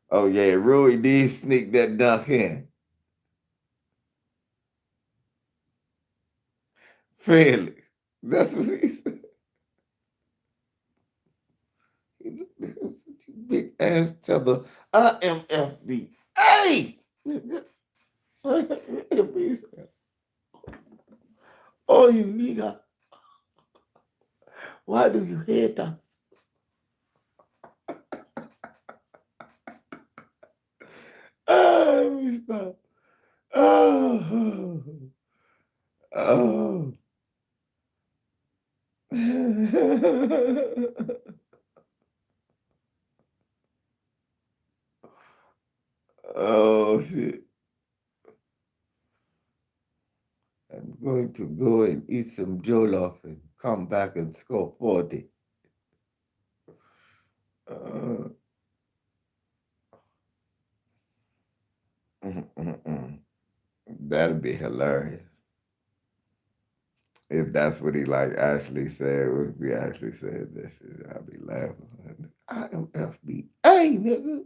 Oh, yeah, Rui did sneak that dunk in. Felix. That's what he said. Big ass tether. I am FB. Hey! Oh, you nigga. Why do you hate us? Oh, Mr. Oh. Oh. Oh, shit. I'm going to go and eat some jollof and come back and score 40. That'd be hilarious. If that's what he like actually said, if we actually said that shit, I'd be laughing. I am FBA, nigga.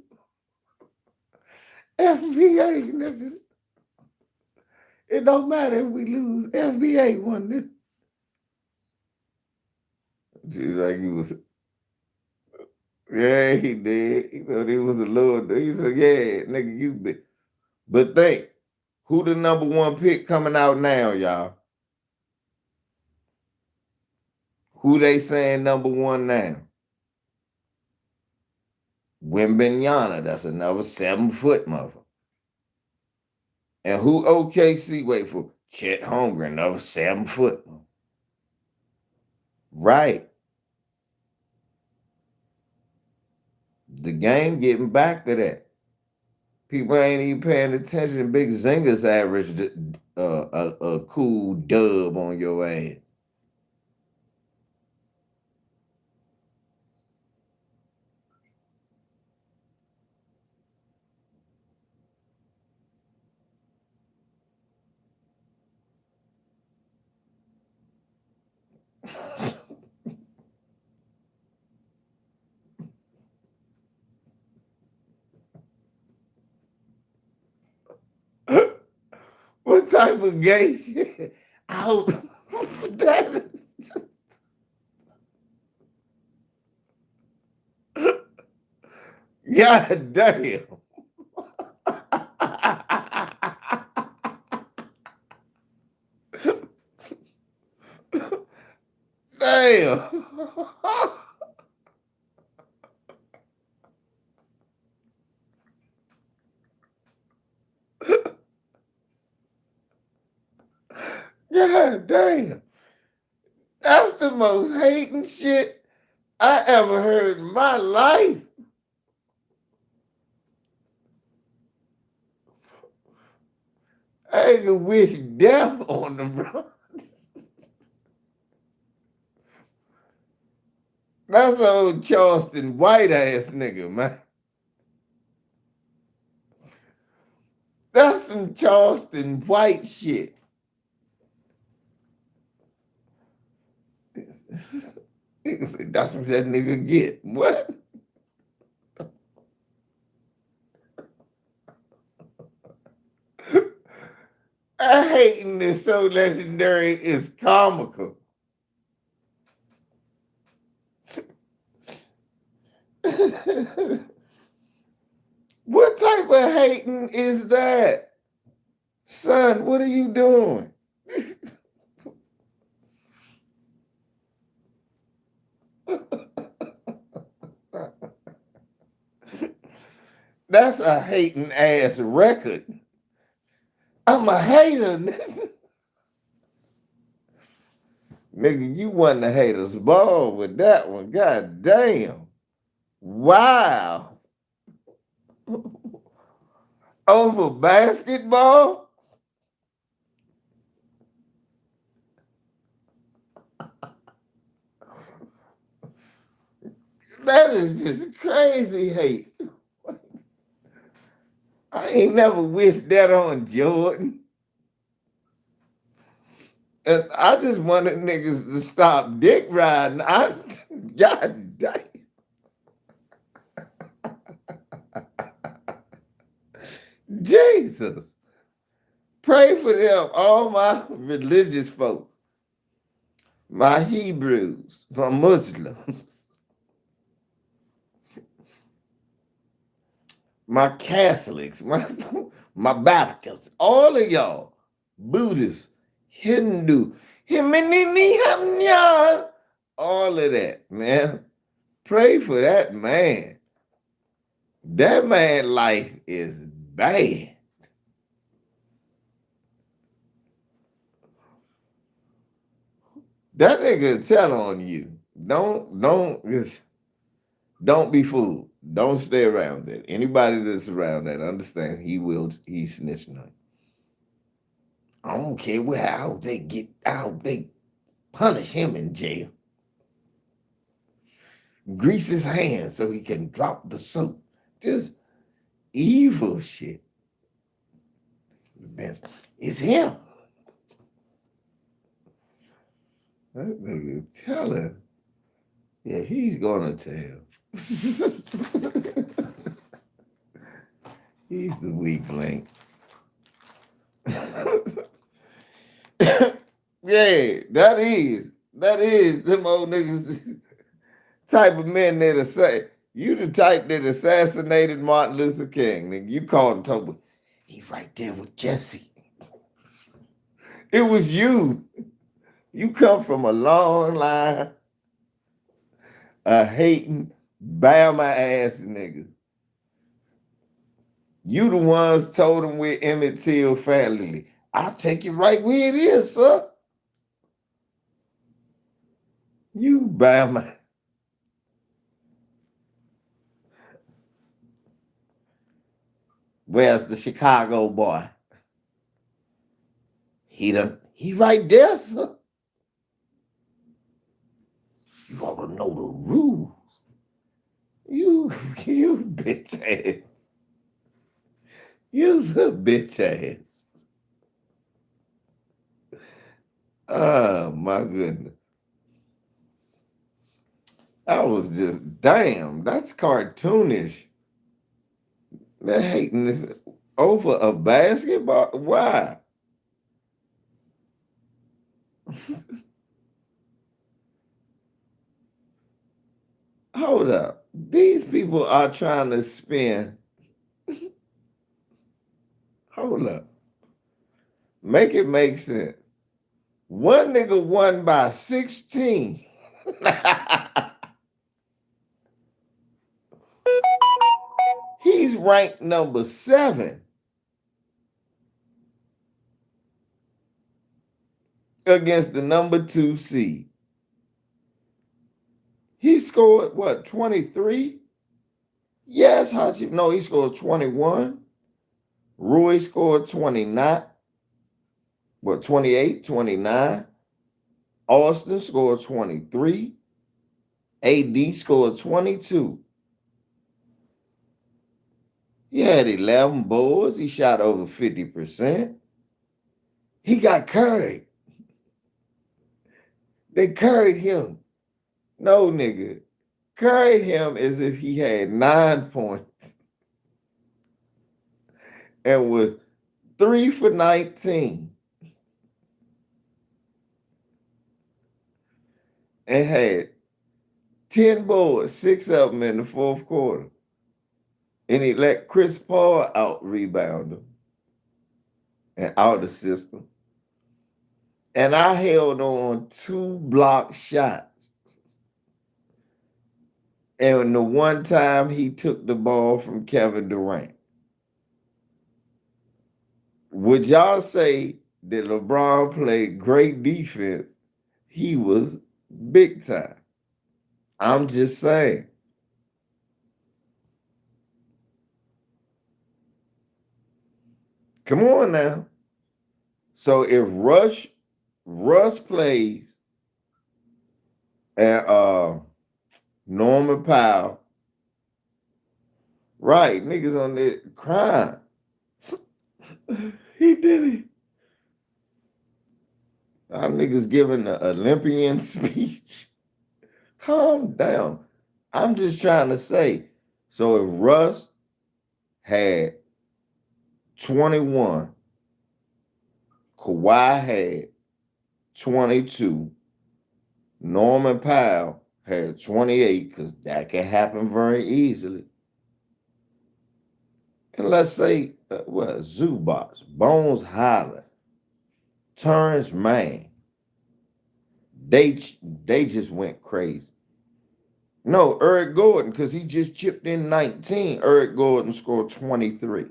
FBA, nigga. It don't matter if we lose. FBA won this. She like he was. Yeah, he did. He thought he was a little. He said, "Yeah, nigga, you be." But think, who the number one pick coming out now, y'all? Who they saying number one now? Wimbenyana. That's another 7-foot mother. And who OKC wait for? Chet Holmgren, another 7-foot. Right. The game getting back to that. People ain't even paying attention. Big Zingers averaged a cool dub on your ass. What type of gay shit? I hope that is. God damn. Damn. God damn. That's the most hating shit I ever heard in my life. I ain't gonna wish death on them, bro. That's an old Charleston white ass nigga, man. That's some Charleston white shit. Nigga say, that's what that nigga get. What? I hating this so legendary is comical. What type of hating is that? Son, what are you doing? That's a hating ass record. I'm a hater, nigga. Nigga, you won the haters ball with that one. God damn. Wow. Over basketball? That is just crazy hate. I ain't never wished that on Jordan. And I just wanted niggas to stop dick riding. God damn. Jesus. Pray for them, all my religious folks, my Hebrews, my Muslims, my Catholics, my Baptists, all of y'all, Buddhists, Hindu, all of that, man. Pray for that man. That man life is bad. That nigga tell on you. Don't be fooled. Don't stay around that. Anybody that's around that, understand he's snitching on you. I don't care how they punish him in jail. Grease his hands so he can drop the soap. Just evil shit. Man, it's him. That nigga telling. Yeah, he's gonna tell. He's the weak link. Yeah, that is them old niggas type of men that'll say, you the type that assassinated Martin Luther King. Nigga, you called and told me, he right there with Jesse. It was you. You come from a long line of hating, bow my ass niggas. You the ones told him we're Emmett Till family. I'll take you right where it is, sir. You bow my. Where's the Chicago boy? He right there, sir. You ought to know the rules. You bitch ass. You's a bitch ass. Oh my goodness. I was just, damn, that's cartoonish. They're hating this over a basketball. Why? Hold up. These people are trying to spin. Hold up. Make it make sense. One nigga won by 16. He's ranked number 7 against the number 2 seed. He scored what, 23? Yes, Hashim. No, he scored 21. Rui scored 29. What, 28, 29. Austin scored 23. AD scored 22. He had 11 boards. He shot over 50%. He got carried. They carried him. No, nigga. Carried him as if he had 9 points and was 3 for 19 and had 10 boards, 6 of them in the fourth quarter. And he let Chris Paul out rebound him and out the system. And I held on 2 block shots. And the one time he took the ball from Kevin Durant, would y'all say that LeBron played great defense? He was big time. I'm just saying. Come on now. So if Russ plays and Norman Powell, right, niggas on there crying. He did it. Our niggas giving the Olympian speech. Calm down. I'm just trying to say. So if Russ had 21, Kawhi had 22, Norman Powell had 28, because that can happen very easily. And let's say, Zubats, Bones Highland, Terrence Mann, they just went crazy. No, Eric Gordon, because he just chipped in 19. Eric Gordon scored 23.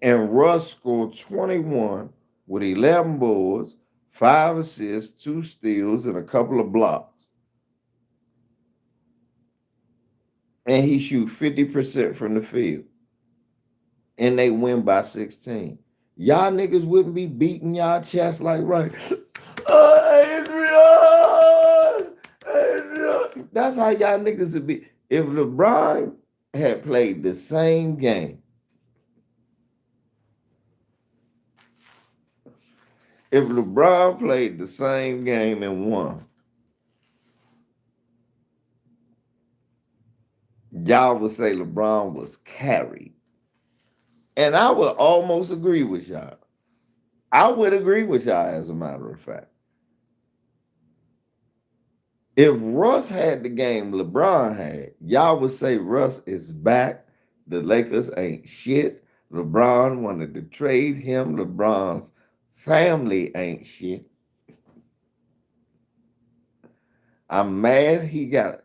And Russ scored 21 with 11 boards, 5 assists, 2 steals, and a couple of blocks. And he shoot 50% from the field. And they win by 16. Y'all niggas wouldn't be beating y'all chest like, right, Adrian. That's how y'all niggas would be. If LeBron had played the same game, and won, y'all would say LeBron was carried. And I would almost agree with y'all. I would agree with y'all, as a matter of fact. If Russ had the game LeBron had, y'all would say Russ is back. The Lakers ain't shit. LeBron wanted to trade him. LeBron's family ain't shit. I'm mad he got.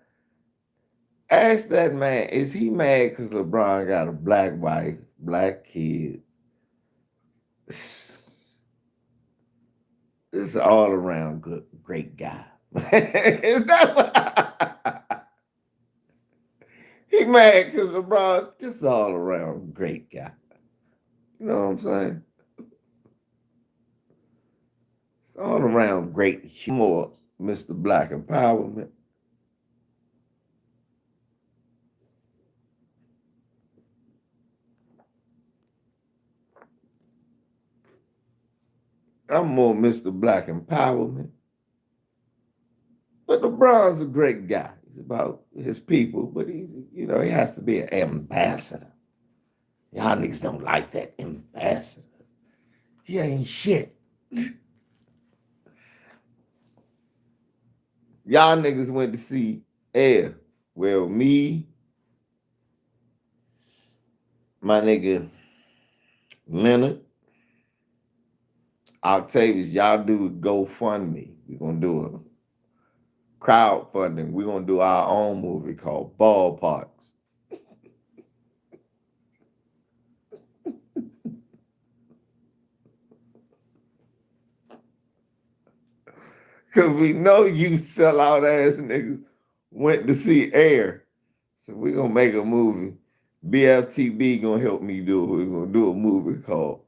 Ask that man, is he mad because LeBron got a black wife, black kid? This is all around good, great guy. Is that what? He mad because LeBron just all around great guy. You know what I'm saying? It's all around great humor, Mr. Black Empowerment. I'm more Mr. Black Empowerment. But LeBron's a great guy. He's about his people, but he has to be an ambassador. Y'all niggas don't like that ambassador. He ain't shit. Y'all niggas went to see Air. Well, me, my nigga Leonard, Octavius, y'all do GoFundMe. We're going to do a crowdfunding. We're going to do our own movie called Ballparks. Because we know you sellout ass niggas went to see Air. So we're going to make a movie. BFTB going to help me do it. We're going to do a movie called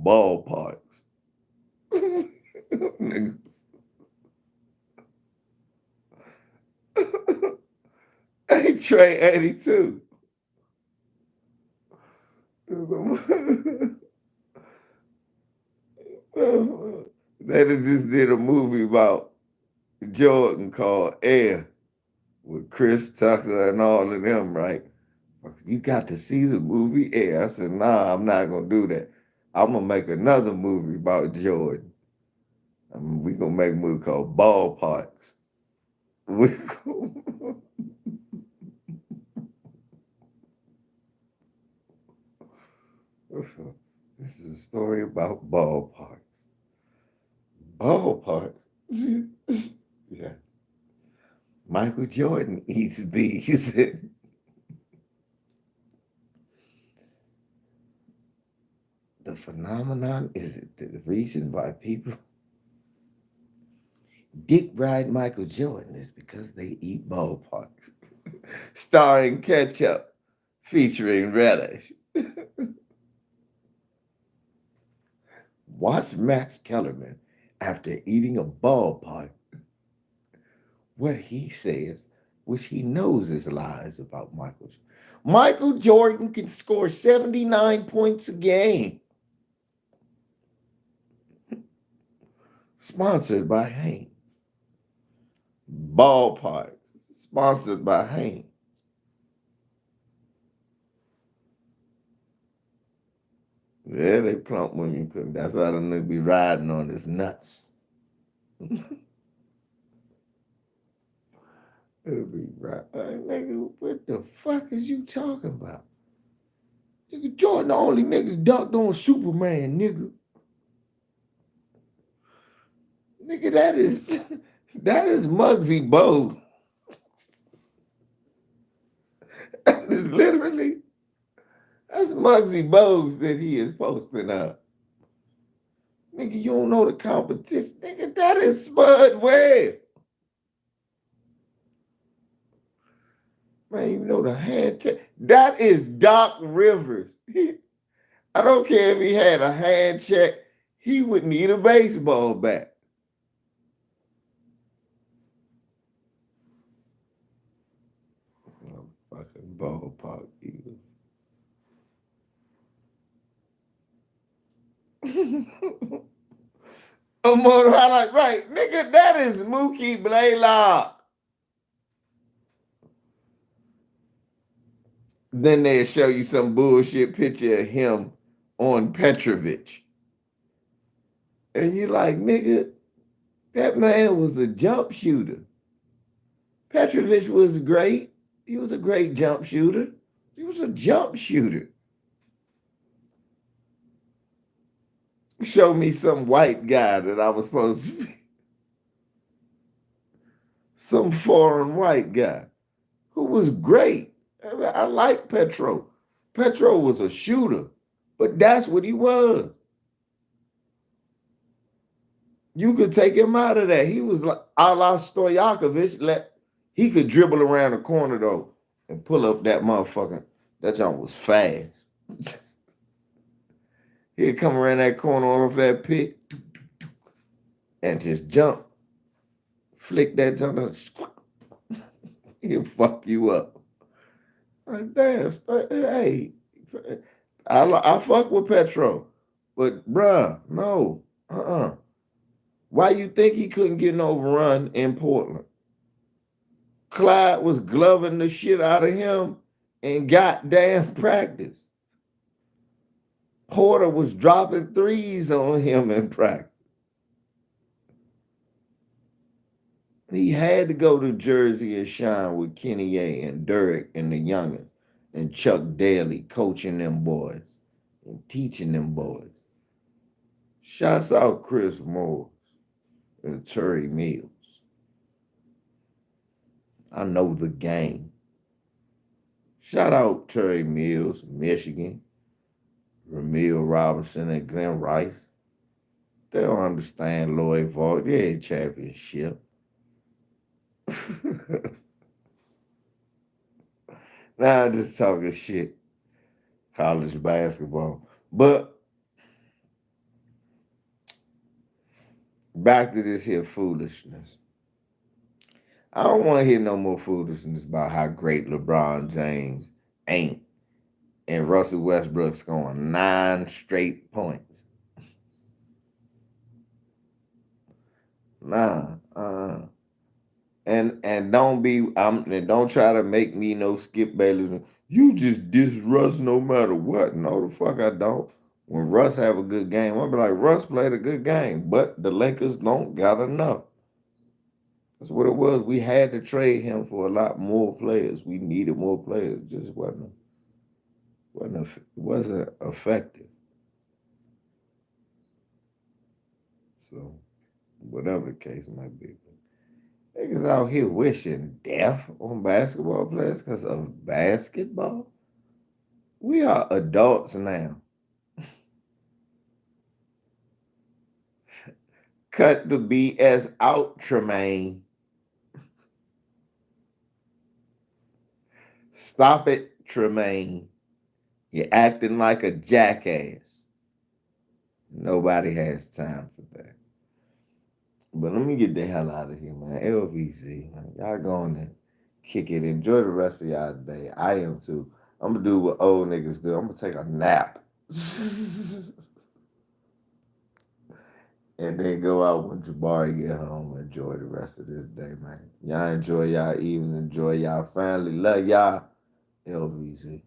Ballparks. Niggas. Hey, Trey 82. They just did a movie about Jordan called Air with Chris Tucker and all of them, right? You got to see the movie Air. I said, nah, I'm not going to do that. I'm going to make another movie about Jordan. We're going to make a movie called Ballparks. This is a story about ballparks. Ballparks? Yeah. Michael Jordan eats these. The phenomenon is the reason why people dick ride Michael Jordan is because they eat ballparks. Starring ketchup, featuring relish. Watch Max Kellerman after eating a ballpark. What he says, which he knows is lies about Michael. Michael Jordan can score 79 points a game. Sponsored by Haynes. Ballparks. Sponsored by Haynes. Yeah, they plump when you cook. That's why they be riding on his nuts. It'll be right. Nigga, what the fuck is you talking about? Nigga, Jordan the only nigga dunked on Superman, nigga. Nigga, that is Muggsy Bogues. That is literally, that's Muggsy Bogues that he is posting up. Nigga, you don't know the competition. Nigga, that is Spud Webb. Man, you know the hand check. That is Doc Rivers. I don't care if he had a hand check, he would need a baseball bat. Oh, fucking ballpark Eagles. A motor highlight, right? Nigga, that is Mookie Blaylock. Then they'll show you some bullshit picture of him on Petrovich. And you're like, nigga, that man was a jump shooter. Petrovich was great. He was a great jump shooter. He was a jump shooter. Show me some white guy that I was supposed to be. Some foreign white guy who was great. I like Petro. Petro was a shooter, but that's what he was. You could take him out of that. He was like a la Stojakovic. He could dribble around the corner though and pull up that motherfucker. That jump was fast. He'd come around that corner off that pick and just jump. Flick that jump and he'll fuck you up. Like, damn, hey, I fuck with Petro, but bruh, no, Why you think he couldn't get no run in Portland? Clyde was gloving the shit out of him in goddamn practice. Porter was dropping threes on him in practice. He had to go to Jersey and shine with Kenny A and Derek and the youngins and Chuck Daly coaching them boys and teaching them boys. Shouts out Chris Moore and Terry Mills. I know the game. Shout out Terry Mills, Michigan, Ramil Robinson, and Glenn Rice. They don't understand Lloyd Vaught. They ain't championship. Now I'm just talking shit. College basketball. But back to this here foolishness. I don't want to hear no more foolishness about how great LeBron James ain't and Russell Westbrook scoring 9 straight points. Nah, and don't try to make me no Skip Bayless. You just diss Russ no matter what. No, the fuck I don't. When Russ have a good game, I'll be like, Russ played a good game, but the Lakers don't got enough. That's what it was. We had to trade him for a lot more players. We needed more players. It just wasn't effective. So, whatever the case might be. Niggas out here wishing death on basketball players because of basketball. We are adults now. Cut the BS out, Tremaine. Stop it, Tremaine. You're acting like a jackass. Nobody has time for that. But let me get the hell out of here, man. LVZ, man. Y'all go on and kick it. Enjoy the rest of y'all day. I am too. I'm gonna do what old niggas do. I'm gonna take a nap. And then go out when Jabari get home and enjoy the rest of this day, man. Y'all enjoy y'all evening. Enjoy y'all family. Love y'all. LVZ.